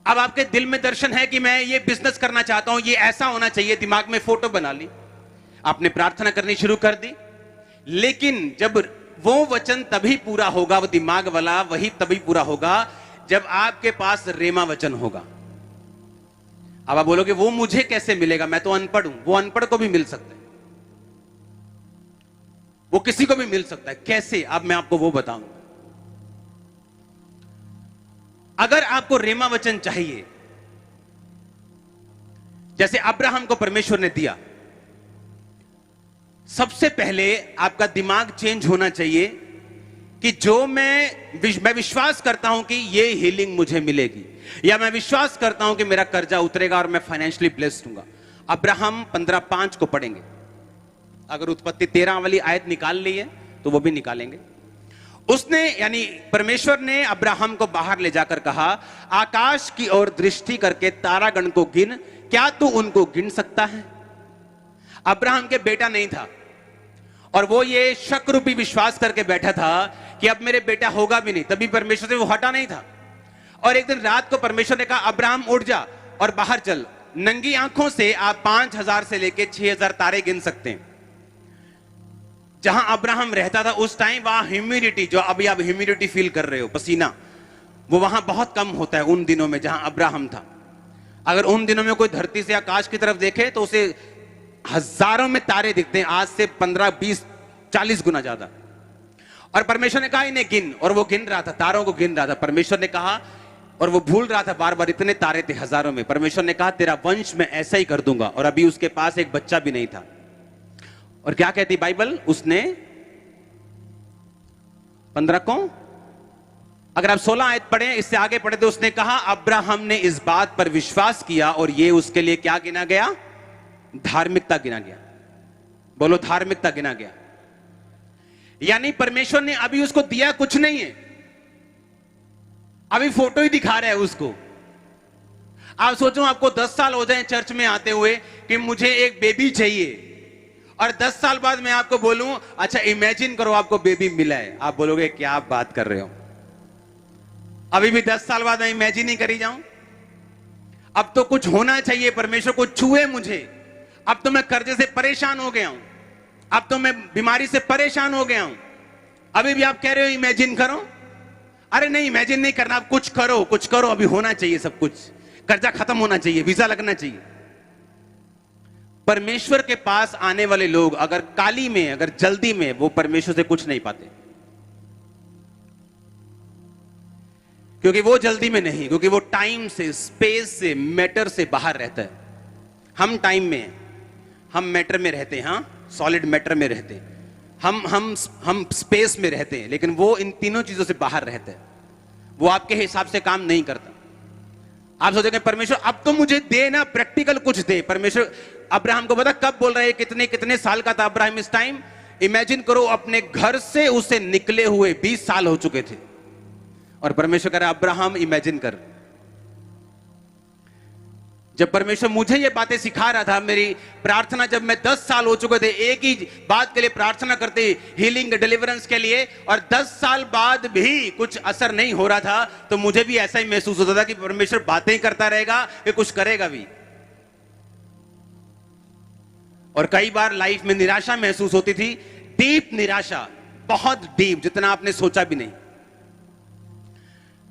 अब आपके दिल में दर्शन है कि मैं ये बिजनेस करना चाहता हूं, ये ऐसा होना चाहिए, दिमाग में फोटो बना ली, आपने प्रार्थना करनी शुरू कर दी। लेकिन जब वो वचन तभी पूरा होगा, वो दिमाग वाला वही तभी पूरा होगा जब आपके पास रेमा वचन होगा। अब आप बोलोगे वो मुझे कैसे मिलेगा, मैं तो अनपढ़ हूं। वो अनपढ़ को भी मिल सकता है, वो किसी को भी मिल सकता है। कैसे? अब मैं आपको वो बताऊंगा। अगर आपको रेमा वचन चाहिए, जैसे अब्राहम को परमेश्वर ने दिया, सबसे पहले आपका दिमाग चेंज होना चाहिए कि जो मैं विश्वास करता हूं कि ये हीलिंग मुझे मिलेगी, या मैं विश्वास करता हूं कि मेरा कर्जा उतरेगा और मैं फाइनेंशियली ब्लेस्ड हूंगा। अब्राहम 15:5 को पढ़ेंगे, अगर उत्पत्ति 13 वाली आयत निकाल ली है तो वो भी निकालेंगे। उसने यानी परमेश्वर ने अब्राहम को बाहर ले जाकर कहा, आकाश की ओर दृष्टि करके तारागण को गिन, क्या तू उनको गिन सकता है? अब्राहम के बेटा नहीं था और वो ये शक रूपी विश्वास करके बैठा था कि अब मेरे बेटा होगा भी नहीं, तभी परमेश्वर से वो हटा नहीं था। और एक दिन रात को परमेश्वर ने कहा, अब्राहम उठ जा और बाहर चल, नंगी आंखों से आप 5000 से लेके 6000 तारे गिन सकते हैं। जहां अब्राहम रहता था उस टाइम वहां ह्यूमिडिटी, जो अभी आप ह्यूमिडिटी फील कर रहे हो, पसीना, वो वहां बहुत कम होता है उन दिनों में जहां अब्राहम था। अगर उन दिनों में कोई धरती से आकाश की तरफ देखे तो उसे हजारों में तारे दिखते हैं, आज से 15, 20, 40 गुना ज्यादा। और परमेश्वर ने कहा इन्हें गिन, और वो गिन रहा था, तारों को गिन रहा था। परमेश्वर ने कहा, और वो भूल रहा था बार बार, इतने तारे थे हजारों में। परमेश्वर ने कहा तेरा वंश मैं ऐसा ही कर दूंगा। और अभी उसके पास एक बच्चा भी नहीं था। और क्या कहती बाइबल, उसने 15 को, अगर आप 16 आयत पढ़े, इससे आगे पढ़े तो उसने कहा अब्राहम ने इस बात पर विश्वास किया और ये उसके लिए क्या गिना गया? धार्मिकता गिना गया। बोलो धार्मिकता गिना गया। यानी परमेश्वर ने अभी उसको दिया कुछ नहीं है, अभी फोटो ही दिखा रहा है उसको। आप सोचो आपको 10 साल हो जाए चर्च में आते हुए कि मुझे एक बेबी चाहिए, और 10 साल बाद मैं आपको बोलूं अच्छा इमेजिन करो आपको बेबी मिला है, आप बोलोगे क्या आप बात कर रहे हो? अभी भी 10 साल बाद मैं इमेजिन ही करी जाऊं? अब तो कुछ होना चाहिए, परमेश्वर को छुए मुझे। अब तो मैं कर्जे से परेशान हो गया हूं, अब तो मैं बीमारी से परेशान हो गया हूं, अभी भी आप कह रहे हो इमेजिन करो? अरे नहीं, इमेजिन नहीं करना, आप कुछ करो, कुछ करो, अभी होना चाहिए सब कुछ, कर्जा खत्म होना चाहिए, वीजा लगना चाहिए। परमेश्वर के पास आने वाले लोग अगर काली में, अगर जल्दी में, वो परमेश्वर से कुछ नहीं पाते, क्योंकि वो जल्दी में नहीं, क्योंकि वो टाइम से, स्पेस से, मैटर से बाहर रहता है। हम टाइम में हैं, हम मैटर में रहते हैं, हाँ सॉलिड मैटर में रहते हैं, हम स्पेस में रहते हैं, लेकिन वो इन तीनों चीजों से बाहर रहता है। वो आपके हिसाब से काम नहीं करता। आप सोचेंगे परमेश्वर अब तो मुझे दे ना, प्रैक्टिकल कुछ दे। परमेश्वर अब्राहम को पता कब बोल रहे हैं, कितने कितने साल का था अब्राहम इस टाइम? इमेजिन करो अपने घर से उसे निकले हुए 20 साल हो चुके थे, और परमेश्वर कह रहा अब्राहम इमेजिन कर। जब परमेश्वर मुझे ये बातें सिखा रहा था, मेरी प्रार्थना जब मैं 10 साल हो चुके थे एक ही बात के लिए प्रार्थना करते, हीलिंग डिलीवरेंस के लिए, और 10 साल बाद भी कुछ असर नहीं हो रहा था, तो मुझे भी ऐसा ही महसूस होता था कि परमेश्वर बातें करता रहेगा कि कुछ करेगा भी। और कई बार लाइफ में निराशा महसूस होती थी, डीप निराशा, बहुत डीप, जितना आपने सोचा भी नहीं।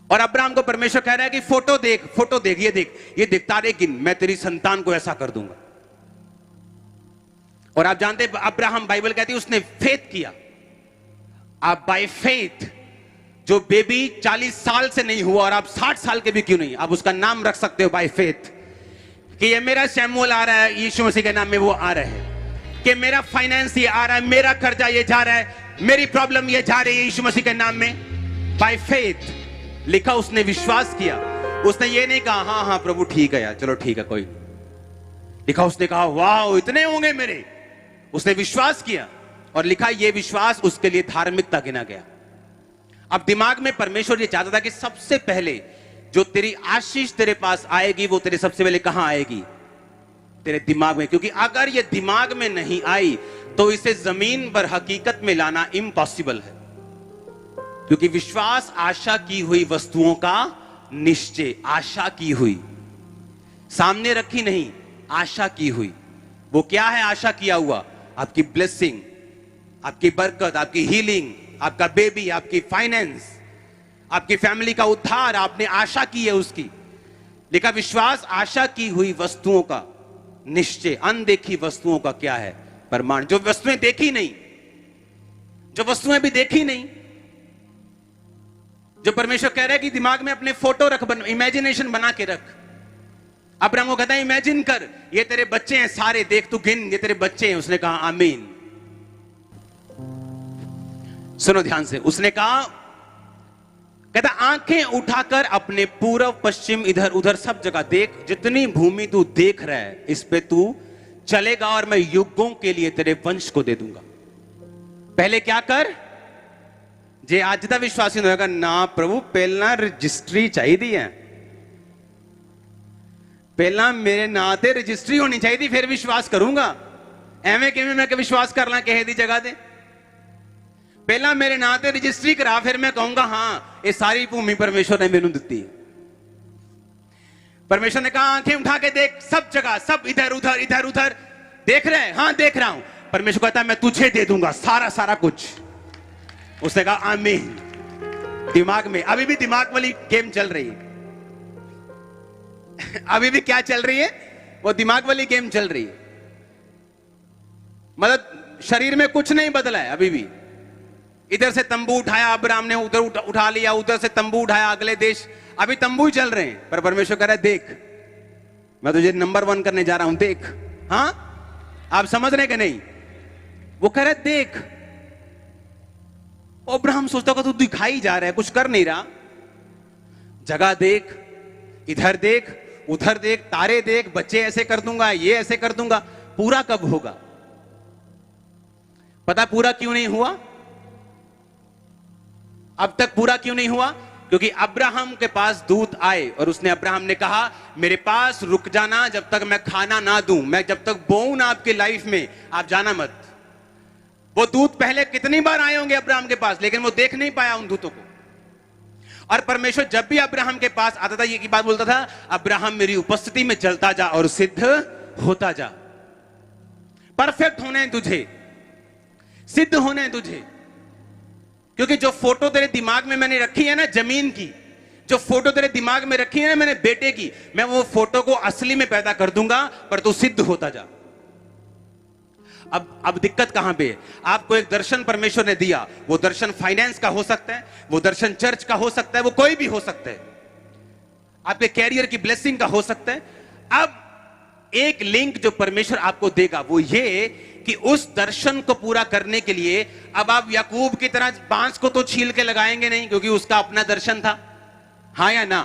और अब्राहम को परमेश्वर कह रहा है कि फोटो देख, फोटो देख, ये देख तारे गिन, मैं तेरी संतान को ऐसा कर दूंगा। और आप जानते हैं अब्राहम, बाइबल कहती है उसने फेथ किया। आप बाय फेथ, जो बेबी 40 साल से नहीं हुआ और आप 60 साल के भी क्यों नहीं, आप उसका नाम रख सकते हो बाय फेथ, कि ये मेरा शैमुएल आ रहा है, यीशु मसीह के नाम में वो आ रहा है, कि मेरा फाइनेंस ये आ रहा है, मेरा कर्जा ये जा रहा है, मेरी प्रॉब्लम ये जा रही है यीशु मसीह के नाम में। बाय फेथ लिखा, उसने विश्वास किया। उसने ये नहीं कहा हाँ हाँ प्रभु ठीक है यार, चलो ठीक है कोई नहीं। लिखा उसने कहा वाह इतने होंगे मेरे। उसने विश्वास किया, और लिखा ये विश्वास उसके लिए धार्मिकता गिना गया। अब दिमाग में परमेश्वर ये चाहता था कि सबसे पहले जो तेरी आशीष तेरे पास आएगी, वो तेरे सबसे पहले कहां आएगी? तेरे दिमाग में। क्योंकि अगर ये दिमाग में नहीं आई तो इसे जमीन पर हकीकत में लाना इम्पॉसिबल है। क्योंकि विश्वास आशा की हुई वस्तुओं का निश्चय, आशा की हुई, सामने रखी नहीं, आशा की हुई। वो क्या है आशा किया हुआ? आपकी ब्लेसिंग, आपकी बरकत, आपकी हीलिंग, आपका बेबी, आपकी फाइनेंस, आपकी फैमिली का उद्धार, आपने आशा की है उसकी। लिखा विश्वास आशा की हुई वस्तुओं का निश्चय, अनदेखी वस्तुओं का क्या है? प्रमाण। जो वस्तुएं देखी नहीं, जो वस्तुएं भी देखी नहीं, जो परमेश्वर कह रहा है कि दिमाग में अपने फोटो रख, इमेजिनेशन बना के रख। अब्राहम को कहता है इमेजिन कर, ये तेरे बच्चे हैं सारे, देख तू गिन, ये तेरे बच्चे हैं। उसने कहा आमीन। सुनो ध्यान से, उसने कहा, कहता आंखें उठाकर अपने पूर्व पश्चिम इधर उधर सब जगह देख, जितनी भूमि तू देख रहा है इस पे तू चलेगा और मैं युगों के लिए तेरे वंश को दे दूंगा। पहले क्या कर? जे अज का विश्वासी होगा ना प्रभु पहला रजिस्ट्री चाहिए है, पहला मेरे नां ते रजिस्ट्री होनी चाहिए फिर विश्वास करूंगा। एवें किवें मैं विश्वास कर ला किसी दी जगह ते? पहला मेरे नां ते रजिस्ट्री करा फिर मैं कहूंगा हां ये सारी भूमि परमेश्वर ने मैनू दी। परमेश्वर ने कहा आंखें उठा के देख, सब जगह, सब इधर उधर देख रहे हैं? हाँ देख रहा हूं। परमेश्वर कहता है मैं तुझे दे दूंगा सारा सारा कुछ। उसने कहा आमीन। दिमाग में अभी भी दिमाग वाली गेम चल रही है। अभी भी क्या चल रही है? वो दिमाग वाली गेम चल रही है। मतलब शरीर में कुछ नहीं बदला है अभी भी। इधर से तंबू उठाया अब्राहम ने, उधर उठा लिया, उधर से तंबू उठाया अगले देश, अभी तंबू ही चल रहे हैं। पर परमेश्वर कह रहा है देख मैं तुझे नंबर 1 करने जा रहा हूं, देख। हाँ आप समझ रहे कि नहीं? वो कह रहा है देख। अब्राहम सोचता होगा तू दिखाई जा रहा है, कुछ कर नहीं रहा। जगह देख, इधर देख, उधर देख, तारे देख, बच्चे ऐसे कर दूंगा, ये ऐसे कर दूंगा। पूरा कब होगा? पता पूरा क्यों नहीं हुआ? अब तक पूरा क्यों नहीं हुआ? क्योंकि अब्राहम के पास दूत आए और उसने अब्राहम ने कहा मेरे पास रुक जाना जब तक मैं खाना ना दूं, मैं जब तक बोऊं ना आपके लाइफ में, आप जाना मत। वो दूत पहले कितनी बार आए होंगे अब्राहम के पास, लेकिन वो देख नहीं पाया उन दूतों को। और परमेश्वर जब भी अब्राहम के पास आता था ये की बात बोलता था, अब्राहम मेरी उपस्थिति में चलता जा और सिद्ध होता जा। परफेक्ट होने हैं तुझे, सिद्ध होने हैं तुझे। क्योंकि जो फोटो तेरे दिमाग में मैंने रखी है ना जमीन की, जो फोटो तेरे दिमाग में रखी है ना मैंने बेटे की, मैं वो फोटो को असली में पैदा कर दूंगा, पर तू सिद्ध होता जा। अब दिक्कत कहां पे है? आपको एक दर्शन परमेश्वर ने दिया, वो दर्शन फाइनेंस का हो सकता है, वो दर्शन चर्च का हो सकता है, वो कोई भी हो सकता है, आपके कैरियर की ब्लेसिंग का हो सकता है। अब एक लिंक जो परमेश्वर आपको देगा वो ये कि उस दर्शन को पूरा करने के लिए अब आप याकूब की तरह बांस को तो छील के लगाएंगे नहीं, क्योंकि उसका अपना दर्शन था। हाँ या ना?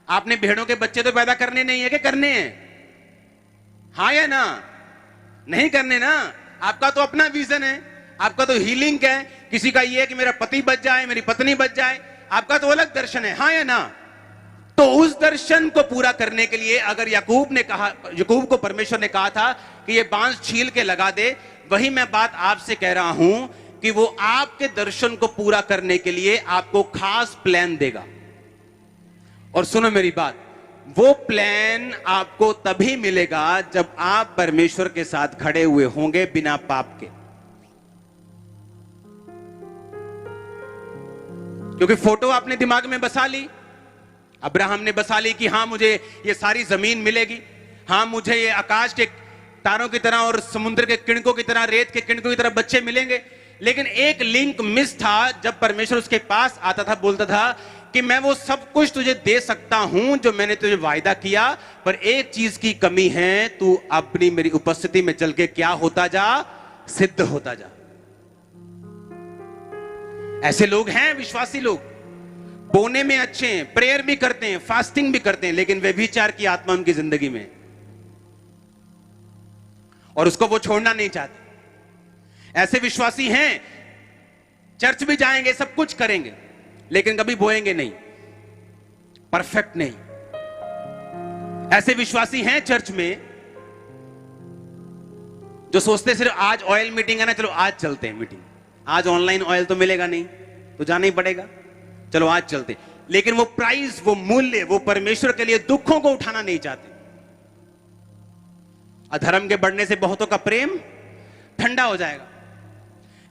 आपने भेड़ों के बच्चे तो पैदा करने नहीं है कि करने हैं? हाँ या ना? नहीं करने ना। आपका तो अपना विजन है, आपका तो हीलिंग है, किसी का ये है कि मेरा पति बच जाए, मेरी पत्नी बच जाए, आपका तो अलग दर्शन है। हाँ या ना? तो उस दर्शन को पूरा करने के लिए अगर याकूब को परमेश्वर ने कहा था कि ये बांस छील के लगा दे, वही मैं बात आपसे कह रहा हूं कि वो आपके दर्शन को पूरा करने के लिए आपको खास प्लान देगा। और सुनो मेरी बात, वो प्लान आपको तभी मिलेगा जब आप परमेश्वर के साथ खड़े हुए होंगे बिना पाप के। क्योंकि फोटो आपने दिमाग में बसा ली, अब्राहम ने बसा ली कि हां मुझे ये सारी जमीन मिलेगी, हां मुझे ये आकाश के तारों की तरह और समुद्र के किणकों की तरह, रेत के किणकों की तरह बच्चे मिलेंगे। लेकिन एक लिंक मिस था। जब परमेश्वर उसके पास आता था बोलता था कि मैं वो सब कुछ तुझे दे सकता हूं जो मैंने तुझे वायदा किया, पर एक चीज की कमी है, तू अपनी मेरी उपस्थिति में चल के क्या होता जा? सिद्ध होता जा। ऐसे लोग हैं विश्वासी लोग, बोने में अच्छे हैं, प्रेयर भी करते हैं, फास्टिंग भी करते हैं, लेकिन व्यभिचार की आत्मा उनकी जिंदगी में और उसको वो छोड़ना नहीं चाहते। ऐसे विश्वासी हैं, चर्च भी जाएंगे, सब कुछ करेंगे, लेकिन कभी बोएंगे नहीं, परफेक्ट नहीं। ऐसे विश्वासी हैं चर्च में जो सोचते सिर्फ आज ऑयल मीटिंग है ना, चलो आज चलते हैं मीटिंग, आज ऑनलाइन ऑयल तो मिलेगा नहीं तो जाना ही पड़ेगा, चलो आज चलते। लेकिन वो प्राइस, वो मूल्य, वो परमेश्वर के लिए दुखों को उठाना नहीं चाहते। अधर्म के बढ़ने से बहुतों का प्रेम ठंडा हो जाएगा।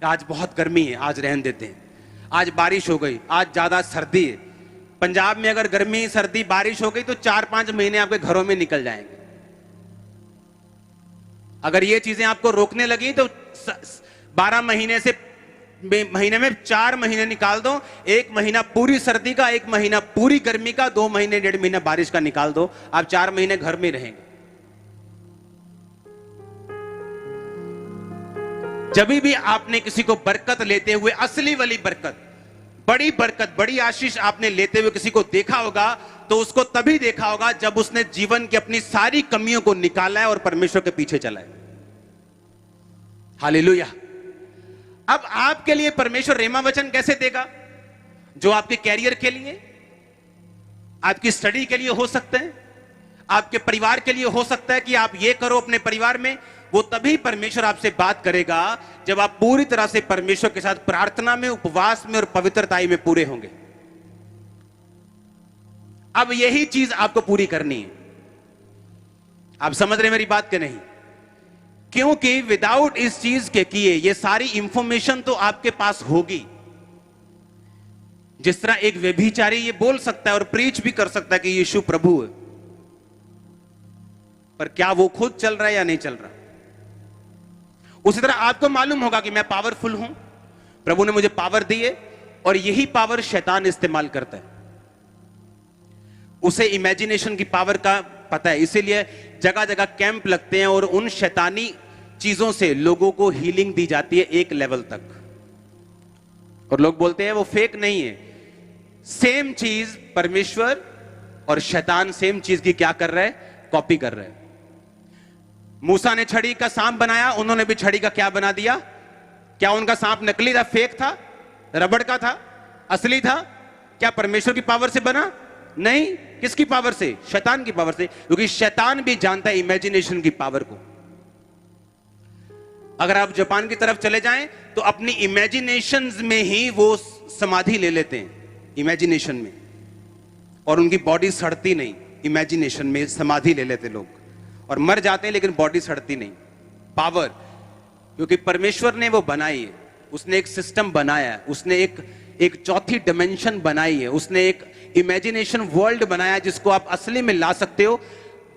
आज बहुत गर्मी है, आज रहने देते हैं, आज बारिश हो गई, आज ज्यादा सर्दी है। पंजाब में अगर गर्मी सर्दी बारिश हो गई तो 4-5 महीने आपके घरों में निकल जाएंगे। अगर ये चीजें आपको रोकने लगी तो 12 महीने से महीने में 4 महीने निकाल दो, 1 महीना पूरी सर्दी का, 1 महीना पूरी गर्मी का, 2 महीने 1.5 महीना बारिश का निकाल दो, आप 4 महीने घर में रहेंगे। जब भी आपने किसी को बरकत लेते हुए, असली वाली बरकत, बड़ी आशीष आपने लेते हुए किसी को देखा होगा, तो उसको तभी देखा होगा जब उसने जीवन की अपनी सारी कमियों को निकाला है और परमेश्वर के पीछे चला है। हालेलुया। अब आपके लिए परमेश्वर रेमा वचन कैसे देगा? जो आपके कैरियर के लिए, आपकी स्टडी के लिए हो सकते हैं, आपके परिवार के लिए हो सकता है कि आप ये करो अपने परिवार में। वो तभी परमेश्वर आपसे बात करेगा जब आप पूरी तरह से परमेश्वर के साथ प्रार्थना में, उपवास में और पवित्रताई में पूरे होंगे। अब यही चीज आपको पूरी करनी है। आप समझ रहे मेरी बात के नहीं? क्योंकि विदाउट इस चीज के किए ये सारी इंफॉर्मेशन तो आपके पास होगी। जिस तरह एक व्यभिचारी ये बोल सकता है और प्रीच भी कर सकता है कि यीशु प्रभु है, पर क्या वो खुद चल रहा है या नहीं चल रहा? उसी तरह आपको मालूम होगा कि मैं पावरफुल हूं, प्रभु ने मुझे पावर दी है, और यही पावर शैतान इस्तेमाल करता है। उसे इमेजिनेशन की पावर का पता है, इसीलिए जगह जगह कैंप लगते हैं और उन शैतानी चीजों से लोगों को हीलिंग दी जाती है एक लेवल तक, और लोग बोलते हैं वो फेक नहीं है। सेम चीज परमेश्वर और शैतान सेम चीज की क्या कर रहा है? कॉपी कर रहे हैं। मूसा ने छड़ी का सांप बनाया, उन्होंने भी छड़ी का क्या बना दिया? क्या उनका सांप नकली था, फेक था, रबड़ का था, असली था? क्या परमेश्वर की पावर से बना? नहीं। किसकी पावर से? शैतान की पावर से, क्योंकि शैतान भी जानता है इमेजिनेशन की पावर को। अगर आप जापान की तरफ चले जाएं तो अपनी इमेजिनेशंस में ही वो समाधि ले लेते हैं, इमेजिनेशन में, और उनकी बॉडी सड़ती नहीं। इमेजिनेशन में समाधि ले लेते लोग और मर जाते हैं, लेकिन बॉडी सड़ती नहीं। पावर, क्योंकि परमेश्वर ने वो बनाई है, उसने एक सिस्टम बनाया है, उसने एक चौथी डिमेंशन बनाई है, उसने एक इमेजिनेशन वर्ल्ड बनाया है जिसको आप असली में ला सकते हो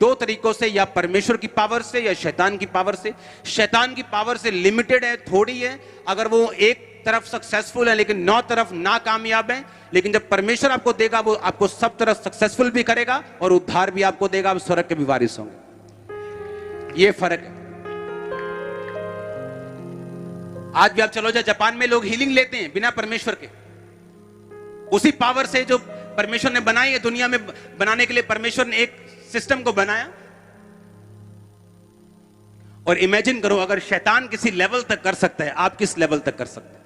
दो तरीकों से, या परमेश्वर की पावर से या शैतान की पावर से। शैतान की पावर से लिमिटेड है, थोड़ी है, अगर वो एक तरफ सक्सेसफुल है लेकिन 9 तरफ नाकामयाब है। लेकिन जब परमेश्वर आपको देगा, वो आपको सब तरफ सक्सेसफुल भी करेगा और उद्धार भी आपको देगा, आप स्वर्ग के भी वारिस होंगे। ये फर्क है। आज भी आप चलो जाए जापान में, लोग हीलिंग लेते हैं बिना परमेश्वर के, उसी पावर से जो परमेश्वर ने बनाई है। दुनिया में बनाने के लिए परमेश्वर ने एक सिस्टम को बनाया। और इमेजिन करो, अगर शैतान किसी लेवल तक कर सकता है, आप किस लेवल तक कर सकते हैं?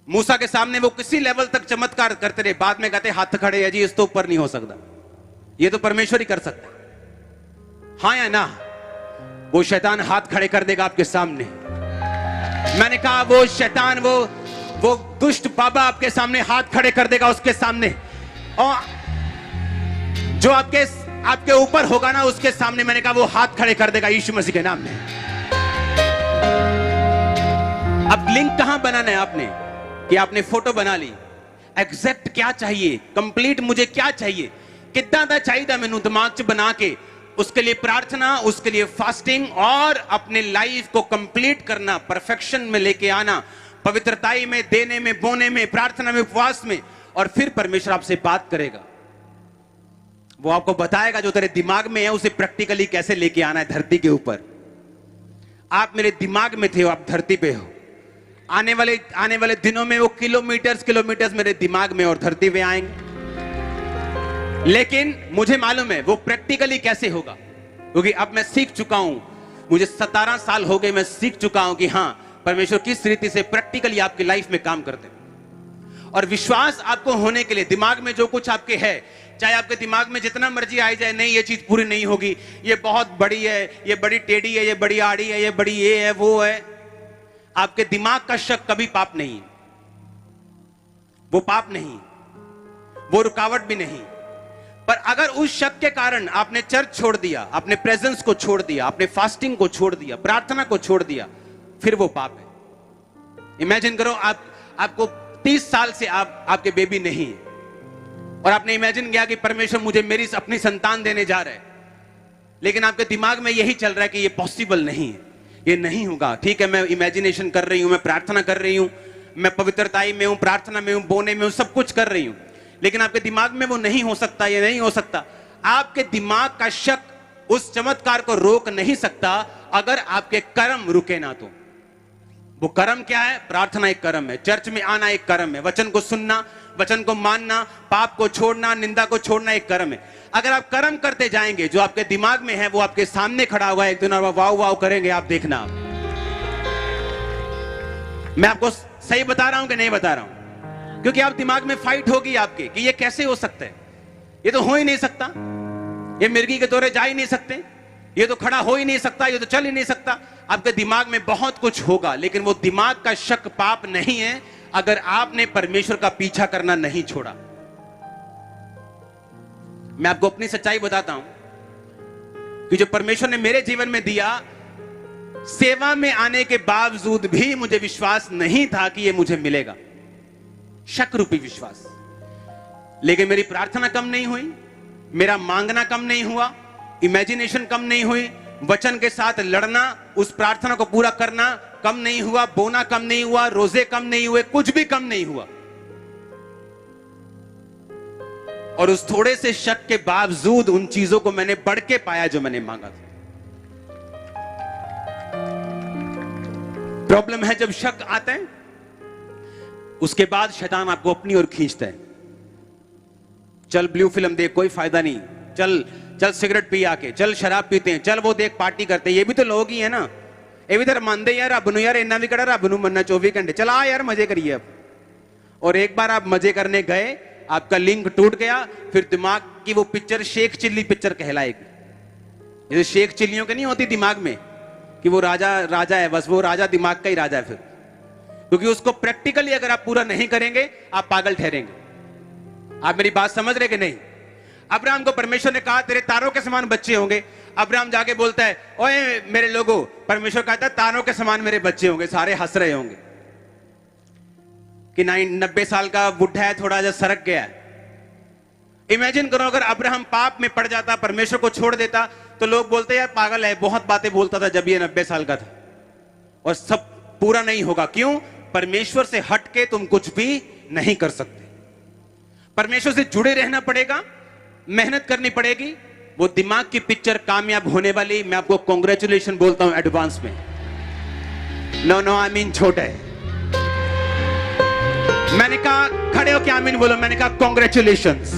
मूसा के सामने वो किसी लेवल तक चमत्कार करते रहे, बाद में कहते हाथ खड़े है जी, इस तो ऊपर नहीं हो सकता। ये तो परमेश्वर ही कर सकता है, हाँ या ना? वो शैतान हाथ खड़े कर देगा आपके सामने। मैंने कहा वो शैतान, वो दुष्ट बाबा आपके सामने हाथ खड़े कर देगा उसके सामने, और जो आपके ऊपर होगा ना, उसके सामने मैंने कहा वो हाथ खड़े कर देगा यीशु मसीह के नाम में। अब लिंक कहां बनाना है आपने? कि आपने फोटो बना ली, एग्जैक्ट क्या चाहिए, कंप्लीट मुझे क्या चाहिए, कितना दा चाहिए मैनू दिमाग च बना के, उसके लिए प्रार्थना, उसके लिए फास्टिंग, और अपने लाइफ को कंप्लीट करना, परफेक्शन में लेके आना, पवित्रताई में, देने में, बोने में, प्रार्थना में, उपवास में, और फिर परमेश्वर आपसे बात करेगा। वो आपको बताएगा जो तेरे दिमाग में है उसे प्रैक्टिकली कैसे लेके आना है धरती के ऊपर। आप मेरे दिमाग में थे हो, आप धरती पे हो। आने वाले दिनों में वो किलोमीटर्स मेरे दिमाग में और धरती पे आएंगे, लेकिन मुझे मालूम है वो प्रैक्टिकली कैसे होगा, क्योंकि अब मैं सीख चुका हूं। मुझे 17 साल हो गए, मैं सीख चुका हूं कि हां, परमेश्वर किस रीति से प्रैक्टिकली आपकी लाइफ में काम करते हैं। और विश्वास आपको होने के लिए, दिमाग में जो कुछ आपके है, चाहे आपके दिमाग में जितना मर्जी आई जाए, नहीं ये चीज पूरी नहीं होगी, ये बहुत बड़ी है, ये बड़ी टेढ़ी है, ये बड़ी आड़ी है, ये बड़ी ये है, वो है, आपके दिमाग का शक कभी पाप नहीं, वो पाप नहीं, वो रुकावट भी नहीं। पर अगर उस शक के कारण आपने चर्च छोड़ दिया, आपने प्रेजेंस को छोड़ दिया, आपने फास्टिंग को छोड़ दिया, प्रार्थना को छोड़ दिया, फिर वो पाप है। इमेजिन करो आपको 30 साल से आपके बेबी नहीं है, और आपने इमेजिन किया कि परमेश्वर मुझे मेरी अपनी संतान देने जा रहा है, लेकिन आपके दिमाग में यही चल रहा है कि ये पॉसिबल नहीं है, ये नहीं होगा। ठीक है, मैं इमेजिनेशन कर रही हूं, मैं प्रार्थना कर रही हूं, मैं पवित्रताई में हूं, प्रार्थना में हूं, बोने में हूं, सब कुछ कर रही हूं, लेकिन आपके दिमाग में वो नहीं हो सकता, ये नहीं हो सकता। आपके दिमाग का शक उस चमत्कार को रोक नहीं सकता अगर आपके कर्म रुके ना तो। वो कर्म क्या है? प्रार्थना एक कर्म है, चर्च में आना एक कर्म है, वचन को सुनना, वचन को मानना, पाप को छोड़ना, निंदा को छोड़ना एक कर्म है। अगर आप कर्म करते जाएंगे, जो आपके दिमाग में है वो आपके सामने खड़ा हुआ है एक दिन, और वाव वाव करेंगे आप, देखना। मैं आपको सही बता रहा हूं कि नहीं बता रहा हूं? क्योंकि आप दिमाग में फाइट होगी आपके कि ये कैसे हो सकता है, ये तो हो ही नहीं सकता, ये मिर्गी के दौरे जा ही नहीं सकते, ये तो खड़ा हो ही नहीं सकता, ये तो चल ही नहीं सकता। आपके दिमाग में बहुत कुछ होगा, लेकिन वो दिमाग का शक पाप नहीं है अगर आपने परमेश्वर का पीछा करना नहीं छोड़ा। मैं आपको अपनी सच्चाई बताता हूं कि जो परमेश्वर ने मेरे जीवन में दिया, सेवा में आने के बावजूद भी मुझे विश्वास नहीं था कि यह मुझे मिलेगा, शक रूपी विश्वास। लेकिन मेरी प्रार्थना कम नहीं हुई, मेरा मांगना कम नहीं हुआ, इमेजिनेशन कम नहीं हुई, वचन के साथ लड़ना, उस प्रार्थना को पूरा करना कम नहीं हुआ, बोना कम नहीं हुआ, रोजे कम नहीं हुए, कुछ भी कम नहीं हुआ। और उस थोड़े से शक के बावजूद उन चीजों को मैंने बढ़ के पाया जो मैंने मांगा था। प्रॉब्लम है जब शक आता है, उसके बाद शैतान आपको अपनी ओर खींचता है। चल ब्लू फिल्म देख, कोई फायदा नहीं, चल चल सिगरेट पी आके, चल शराब पीते हैं, चल वो देख पार्टी करते हैं, ये भी तो लोग ही है ना, ये भी तो मानते यार रब नूं, यार इन्ना भी कड़ा रब नूं मनना 24 घंटे, चल आ यार मजे करिए अब। और एक बार आप मजे करने गए, आपका लिंक टूट गया, फिर दिमाग की वो पिक्चर शेख चिल्ली पिक्चर कहलाएगी। जैसे शेख चिल्लियों के नहीं होती दिमाग में कि वो राजा राजा है, बस वो राजा दिमाग का ही राजा है फिर, क्योंकि उसको प्रैक्टिकली अगर आप पूरा नहीं करेंगे आप पागल ठहरेंगे। आप मेरी बात समझ रहे कि नहीं? अब्राहम को परमेश्वर ने कहा तेरे तारों के समान बच्चे होंगे। अब्राहम जाके बोलता है ओए मेरे लोगों, परमेश्वर कहता है तारों के समान मेरे बच्चे होंगे। सारे हंस रहे होंगे कि 90 साल का बुढ़ा है, थोड़ा जा सरक गया है। इमेजिन करो अगर अब्राहम पाप में पड़ जाता, परमेश्वर को छोड़ देता, तो लोग बोलते यार पागल है, बहुत बातें बोलता था जब ये 90 साल का था। और सब पूरा नहीं होगा। क्यों? परमेश्वर से हट के तुम कुछ भी नहीं कर सकते। परमेश्वर से जुड़े रहना पड़ेगा, मेहनत करनी पड़ेगी। वो दिमाग की पिक्चर कामयाब होने वाली, मैं आपको कांग्रेचुलेशन बोलता हूं एडवांस में। नो आई मीन छोटे। मैंने कहा खड़े हो क्या आमीन बोलो, मैंने कहा कांग्रेचुलेशंस,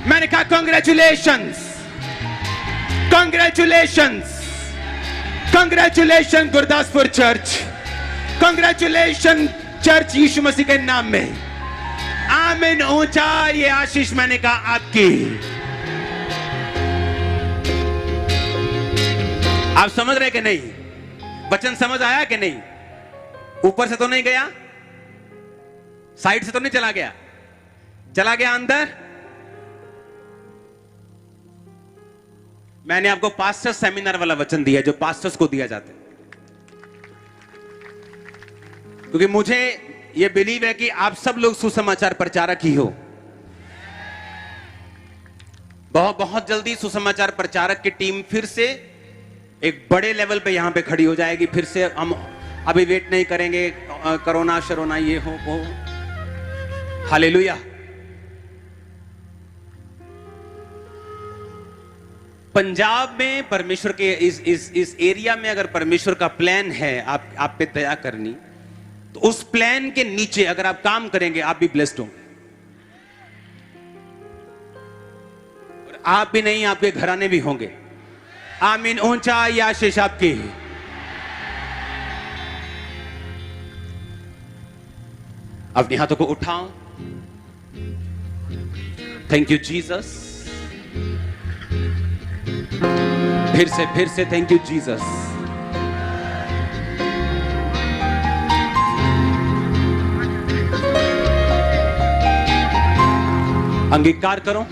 मैंने कहा congratulations, congratulations, congratulation Gurdaspur church, congratulation church यीशु मसीह के नाम में। आमीन ऊंचा, ये आशीष मैंने कहा आपकी। आप समझ रहे कि नहीं? वचन समझ आया कि नहीं? ऊपर से तो नहीं गया, साइड से तो नहीं चला गया, चला गया अंदर। मैंने आपको पास्टर सेमिनार वाला वचन दिया जो पास्टर्स को दिया जाता है, क्योंकि मुझे यह बिलीव है कि आप सब लोग सुसमाचार प्रचारक ही हो। बहुत जल्दी सुसमाचार प्रचारक की टीम फिर से एक बड़े लेवल पे यहां पे खड़ी हो जाएगी। फिर से हम अभी वेट नहीं करेंगे कोरोना शरोना ये हो वो। हालेलुया। पंजाब में परमेश्वर के इस एरिया में अगर परमेश्वर का प्लान है आप पे दया करनी, तो उस प्लान के नीचे अगर आप काम करेंगे आप भी ब्लेस्ड होंगे। और आप भी नहीं, आपके घराने भी होंगे। आमीन ऊंचा, ये आशीष आपकी। अपने हाथों को उठाओ। Thank you Jesus. फिर से थैंक यू जीसस। अंगीकार करो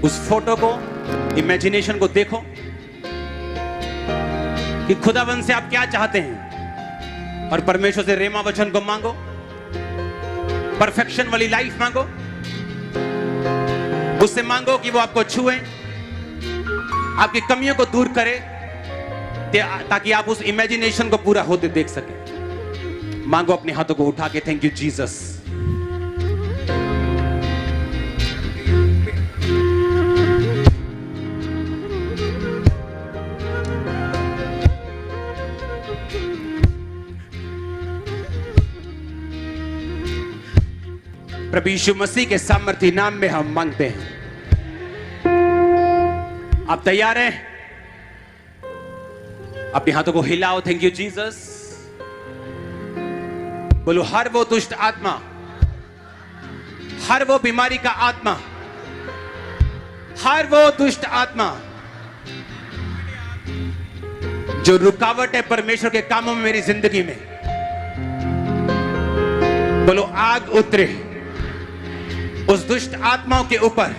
उस फोटो को, इमेजिनेशन को देखो कि खुदावन से आप क्या चाहते हैं, और परमेश्वर से रेमा वचन को मांगो, परफेक्शन वाली लाइफ मांगो। उससे मांगो कि वो आपको छुए, आपकी कमियों को दूर करे, ताकि आप उस इमेजिनेशन को पूरा होते देख सके। मांगो अपने हाथों को उठा के, थैंक यू जीसस। प्रभु यीशु मसीह के सामर्थी नाम में हम मांगते हैं। आप तैयार हैं? अपने हाथों को हिलाओ। Thank you Jesus. बोलो हर वो दुष्ट आत्मा, हर वो बीमारी का आत्मा, हर वो दुष्ट आत्मा जो रुकावट है परमेश्वर के कामों में मेरी जिंदगी में, बोलो आग उतरे उस दुष्ट आत्माओं के ऊपर।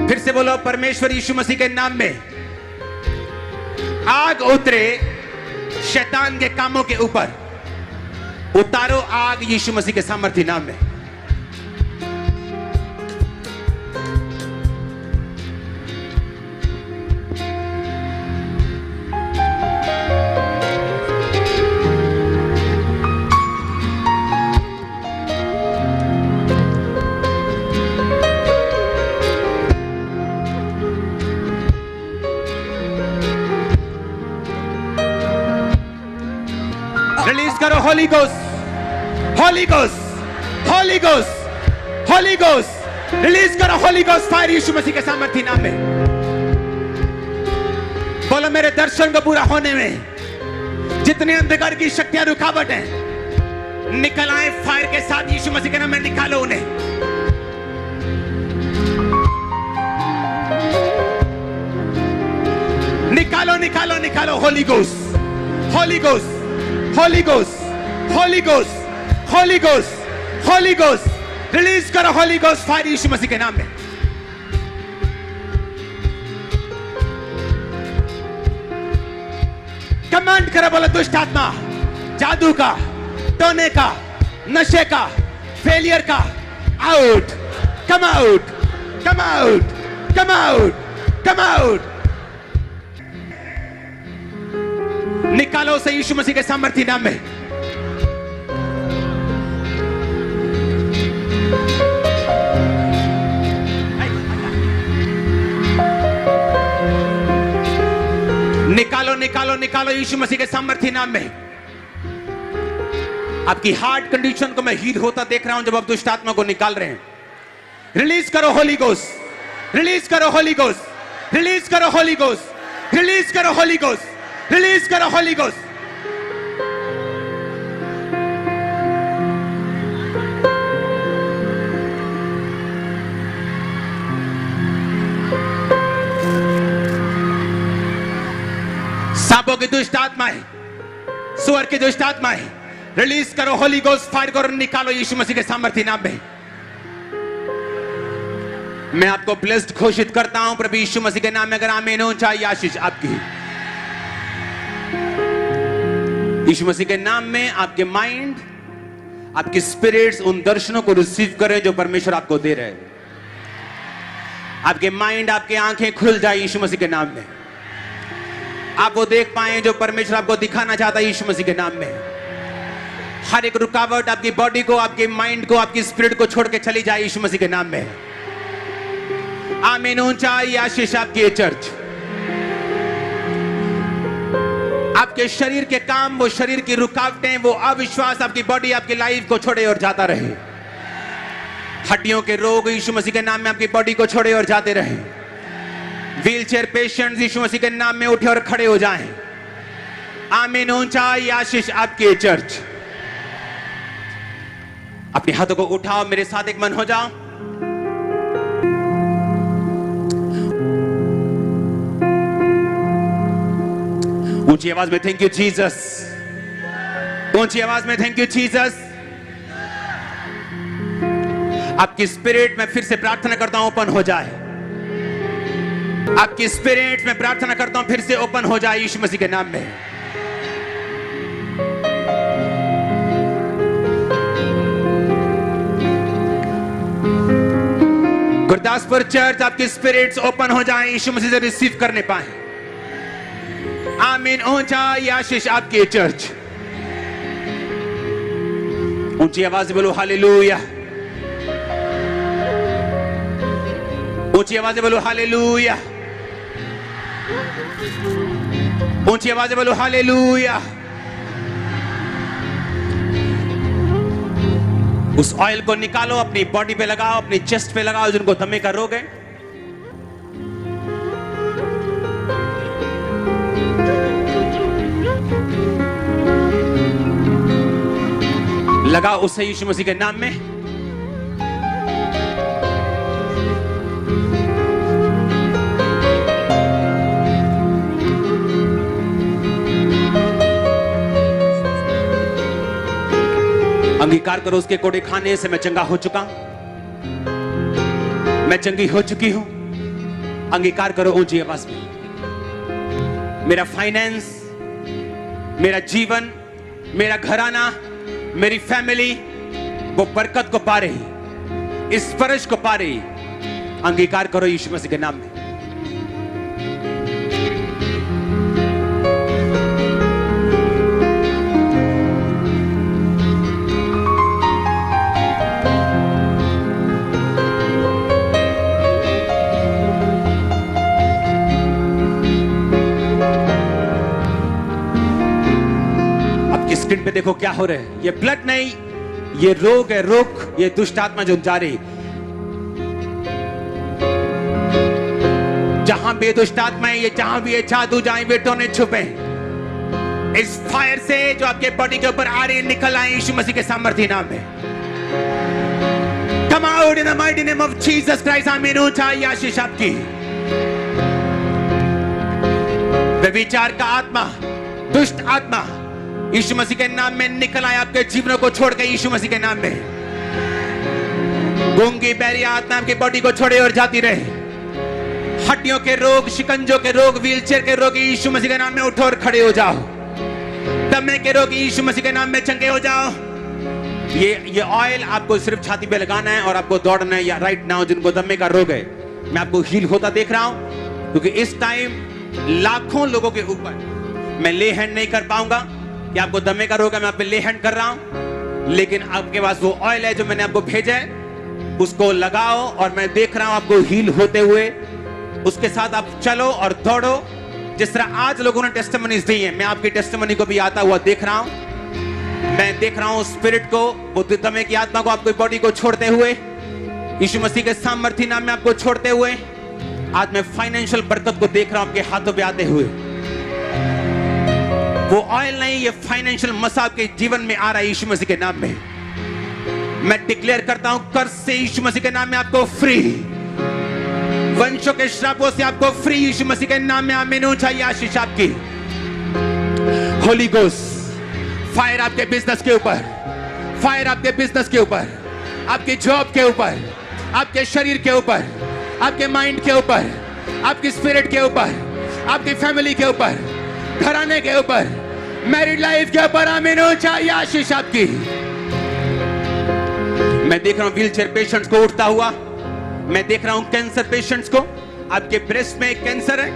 फिर से बोलो परमेश्वर यीशु मसीह के नाम में आग उतरे शैतान के कामों के ऊपर। उतारो आग यीशु मसीह के सामर्थ्य नाम में। रिलीज करो Holi ghost, Holi ghost, Holi ghost, Holi ghost. Release करो होली गोस्ट फायर यीशु मसीह के सामर्थ्य नाम में। बोलो मेरे दर्शन को पूरा होने में जितने अंधकार की शक्तियां रुकावट हैं, निकल आए फायर के साथ यीशु मसीह के नाम में। निकालो उन्हें। निकालो निकालो निकालो। Holi ghost, Holi ghost, Holi ghost, Holi ghost, Holi ghost, Holi ghost. Release करो होली गोस्ट फायर यीशु मसीह के नाम में। कमांड करो, बोलो दुष्ट आत्मा, जादू का, टोने का, नशे का, फेलियर का, out, come out, come out, come out, come out. निकालो उसे यीशु मसीह के सामर्थ्य नाम में। निकालो निकालो निकालो यीशु मसीह के सामर्थ्य नाम में। आपकी हार्ट कंडीशन को मैं हील होता देख रहा हूं जब आप दुष्ट आत्मा को निकाल रहे हैं। रिलीज करो होली गोस्ट, रिलीज करो होली गोस्ट, रिलीज करो होली गोस्ट, रिलीज करो होली गोस्ट, रिलीज करो होली गोस्ट। सांपों की दुष्ट आत्माएं, सुअर की दुष्ट आत्माएं, रिलीज करो होली गोस्ट फायर करो। निकालो यीशु मसीह के सामर्थ्य नाम में। मैं आपको ब्लेस्ड घोषित करता हूं प्रभु यीशु मसीह के नाम में। अगर आमीन हो चाहिए आशीष आपकी यीशु मसीह के नाम में। आपके माइंड, आपकी स्पिरिट्स उन दर्शनों को रिसीव करें जो परमेश्वर आपको दे रहे हैं। आपके माइंड, आपकी आंखें खुल जाए यीशु मसीह के नाम में। आप वो देख पाए जो परमेश्वर आपको दिखाना चाहता है यीशु मसीह के नाम में। हर एक रुकावट आपकी बॉडी को, आपके माइंड को, आपकी स्पिरिट को छोड़ के चली जाए यीशु मसीह के नाम में। आमीन। ऊंचा ये आशीष आपकी है चर्च। आपके शरीर के काम, वो शरीर की रुकावटें, वो अविश्वास आपकी बॉडी, आपकी लाइफ को छोड़े और जाता रहे। हड्डियों के रोग यीशु मसीह के नाम में आपकी बॉडी को छोड़े और जाते रहे। व्हीलचेयर पेशेंट्स यीशु मसीह के नाम में उठे और खड़े हो जाएं। आमीन। ऊंचा ये आशीष आपकी है चर्च। अपने हाथों को उठाओ, मेरे साथ एक मन हो जाओ। ऊंची आवाज में थैंक यू जीसस, ऊंची आवाज में थैंक यू जीसस। आपकी स्पिरिट में फिर से प्रार्थना करता हूं ओपन हो जाए। आपकी स्पिरिट में प्रार्थना करता हूं फिर से ओपन हो जाए यीशु मसीह के नाम में। गुरदासपुर चर्च, आपकी स्पिरिट्स ओपन हो जाएं, यीशु मसीह से रिसीव करने पाए। आमीन। ऊंचा ये आशीष आपकी चर्च। ऊंची आवाज से बोलो हालेलुया। ऊंची आवाज से बोलो हालेलुया। ऊंची आवाज से बोलो हालेलुया। उस ऑयल को निकालो, अपनी बॉडी पे लगाओ, अपनी चेस्ट पे लगाओ जिनको दमे का रोग है। लगाओ उसे यीशु मसीह के नाम में। अंगीकार करो उसके कोड़े खाने से मैं चंगा हो चुका, मैं चंगी हो चुकी हूं। अंगीकार करो ऊंची आवाज में। मेरा फाइनेंस, मेरा जीवन, मेरा घराना, मेरी फैमिली वो बरकत को पा रही, इस फर्ज को पा रही। अंगीकार करो यीशु मसीह के नाम में। स्क्रीन पे देखो क्या हो रहा है। ये ब्लड नहीं, ये रोग है, रोग, ये दुष्ट आत्मा जो जा रही। जहां भी दुष्ट आत्मा है, ये जहां भी है जादू, जहां भी टोने छुपे, इस फायर से जो आपके बॉडी के ऊपर आ रही है, निकल आए यीशु मसीह के सामर्थ्य नाम में। Come out in the mighty name of Jesus Christ। आमीन। ऊंचाई आशीष आपकी। व्यभिचार का आत्मा, दुष्ट आत्मा यीशु मसीह के नाम में निकल आए आपके जीवनों को छोड़ के यीशु मसीह के नाम में। गूंगी बहरी आत्मा आपकी बॉडी को छोड़े और जाती रहे। हड्डियों के रोग, शिकंजों के रोग, व्हीलचेयर के रोग यीशु मसीह के नाम में उठो और खड़े हो जाओ। दमे के रोग यीशु मसीह के नाम में चंगे हो जाओ। ये ऑयल आपको सिर्फ छाती पे लगाना है और आपको दौड़ना है। या राइट नाउ जिनको दमे का रोग है, मैं आपको हील होता देख रहा हूं, क्योंकि इस टाइम लाखों लोगों के ऊपर मैं ले हैंड नहीं कर पाऊंगा कि आपको दमे का रोग है, मैं आप पे ले हैंड कर रहा हूं, लेकिन आपके पास वो ऑयल है जो मैंने आपको भेजा है, उसको लगाओ और मैं देख रहा हूं आपको हील होते हुए। उसके साथ आप चलो और दौड़ो। जिस तरह आज लोगों ने टेस्टिमनीज दी है, मैं आपकी टेस्टिमनी को भी आता हुआ देख रहा हूं। मैं देख रहा हूं स्पिरिट को, वो दमे की आत्मा को आपकी बॉडी को छोड़ते हुए, यीशु मसीह के सामर्थ्य नाम में आपको छोड़ते हुए। आज मैं फाइनेंशियल बरकत को देख रहा हूं आपके हाथों पे आते हुए। वो ऑयल नहीं, ये फाइनेंशियल मसा आपके जीवन में आ रहा है यीशु मसीह के नाम में। मैं डिक्लेयर करता हूं कर्ज से यीशु मसीह के नाम में आपको फ्री, वंशों के श्रापों से आपको फ्री यीशु मसीह के नाम में। आमीन। ऊंचाई आशीष आपकी। होली गोस्ट फायर आपके बिजनेस के ऊपर, फायर आपके बिजनेस के ऊपर, आपकी जॉब के ऊपर, आपके शरीर के ऊपर, आपके माइंड के ऊपर, आपकी स्पिरिट के ऊपर, आपकी फैमिली के ऊपर, घराने के ऊपर, मैरिड लाइफ के ऊपर। आमीन। ऊंचाई आशीष आपकी। मैं देख रहा हूं व्हीलचेयर पेशेंट्स को उठता हुआ। मैं देख रहा हूं कैंसर पेशेंट्स को। आपके ब्रेस्ट में एक कैंसर है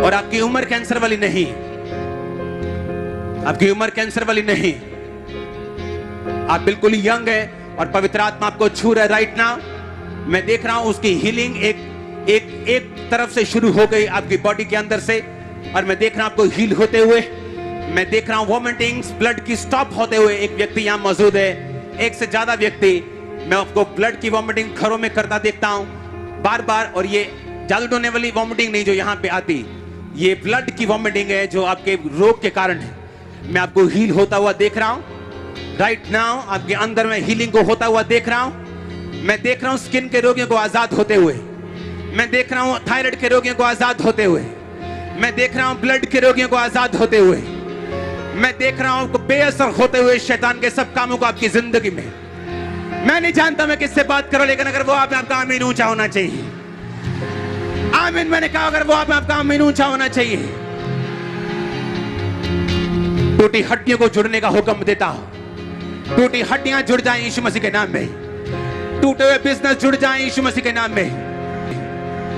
और आपकी उम्र कैंसर वाली नहीं, आपकी उम्र कैंसर वाली नहीं, आप बिल्कुल ही यंग है और पवित्र आत्मा आपको छू रहा है राइट नाउ। मैं देख रहा हूं उसकी हीलिंग एक तरफ से शुरू हो गई आपकी बॉडी के अंदर से, और मैं देख रहा हूं आपको हील होते हुए। मैं देख रहा हूं वॉमिटिंग्स, ब्लड की स्टॉप होते हुए। एक व्यक्ति यहां मौजूद है, एक से ज्यादा व्यक्ति, मैं आपको ब्लड की वॉमिटिंग घरों में करता देखता हूं बार बार। और ये जादू टोने वाली वॉमिटिंग नहीं जो यहां पे आती, ये ब्लड की वॉमिटिंग है जो आपके रोग के कारण है। मैं आपको हील होता हुआ देख रहा हूं राइट नाउ। आपके अंदर में हीलिंग को होता हुआ देख रहा हूं। मैं देख रहा हूं स्किन के रोगियों को आजाद होते हुए। मैं देख रहा हूं थायराइड के रोगियों को आजाद होते हुए। मैं देख रहा हूं ब्लड के रोगियों को आजाद होते हुए। मैं देख रहा हूं बेअसर होते हुए शैतान के सब कामों को आपकी जिंदगी में। मैं नहीं जानता मैं किससे बात करूं, लेकिन अगर वो आपका आमीन ऊंचा होना चाहिए। आमीन मैंने कहा, अगर वो आपका आमीन ऊंचा होना चाहिए। टूटी हड्डियों को जुड़ने का हुक्म देता हूं। टूटी हड्डियां जुड़ जाएं यीशु मसीह के नाम में। टूटे हुए बिजनेस जुड़ जाएं यीशु मसीह के नाम में।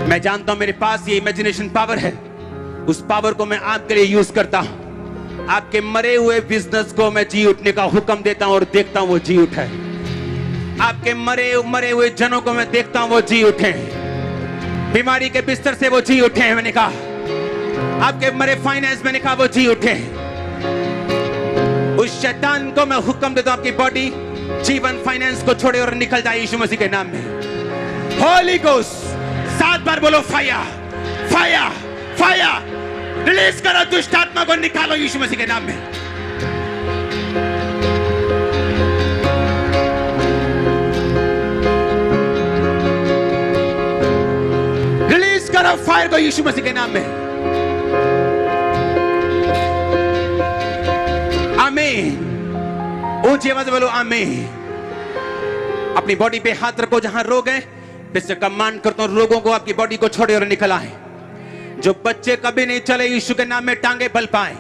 मैं जानता हूं मेरे पास ये इमेजिनेशन पावर है, उस पावर को मैं आपके लिए यूज करता हूं। आपके मरे हुए बिजनेस को मैं जी उठने का हुक्म देता हूं और देखता हूं वो जी उठे। आपके मरे हुए जनों को मैं देखता हूं वो जी उठे। बीमारी के बिस्तर से वो जी उठे। मैंने कहा आपके मरे फाइनेंस, मैंने कहा वो जी उठे। उस शैतान को मैं हुक्म देता हूं आपकी बॉडी, जीवन, फाइनेंस को छोड़े और निकल जाए यीशु मसीह के नाम में। होली गोस्ट 7 बार बोलो फायर फायर फायर। रिलीज करो दुष्ट आत्मा को, निकालो यीशु मसीह के नाम में। ऑफ फायर को यीशु मसीह के नाम में। आमीन। ऊंची आवाज में बोलो आमीन। अपनी बॉडी पे हाथ रखो जहां रोग है, फिर से कमांड करता हूं रोगों को आपकी बॉडी को छोड़े और निकल आए। जो बच्चे कभी नहीं चले यीशु के नाम में टांगे बल पाए।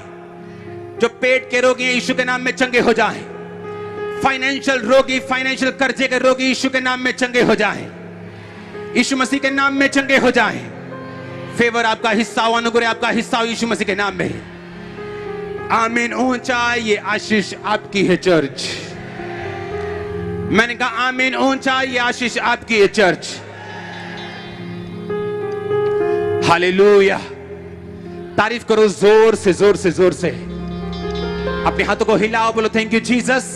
जो पेट के रोगी यीशु के नाम में चंगे हो जाए। फाइनेंशियल रोगी, फाइनेंशियल कर्जे के रोगी यीशु के नाम में चंगे हो जाए। यीशु मसीह के नाम में चंगे हो जाए। फेवर आपका हिस्सा हो, अनुग्रह आपका हिस्सा हो यीशु मसीह के नाम में। आमीन। ऊंचा ये आशीष आपकी है चर्च। मैंने कहा आमीन। ऊंचा ये आशीष आपकी है चर्च। हालेलुया। तारीफ करो जोर से जोर से जोर से। अपने हाथों को हिलाओ, बोलो thank you Jesus.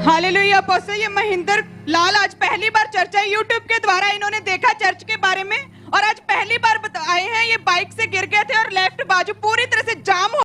Hallelujah. Apostle ये महेंद्र लाल आज पहली बार चर्चा यूट्यूब के द्वारा इन्होंने देखा चर्च के बारे में, और आज पहली बार आए हैं। ये बाइक से गिर गए थे और लेफ्ट बाजू पूरी तरह से जाम हो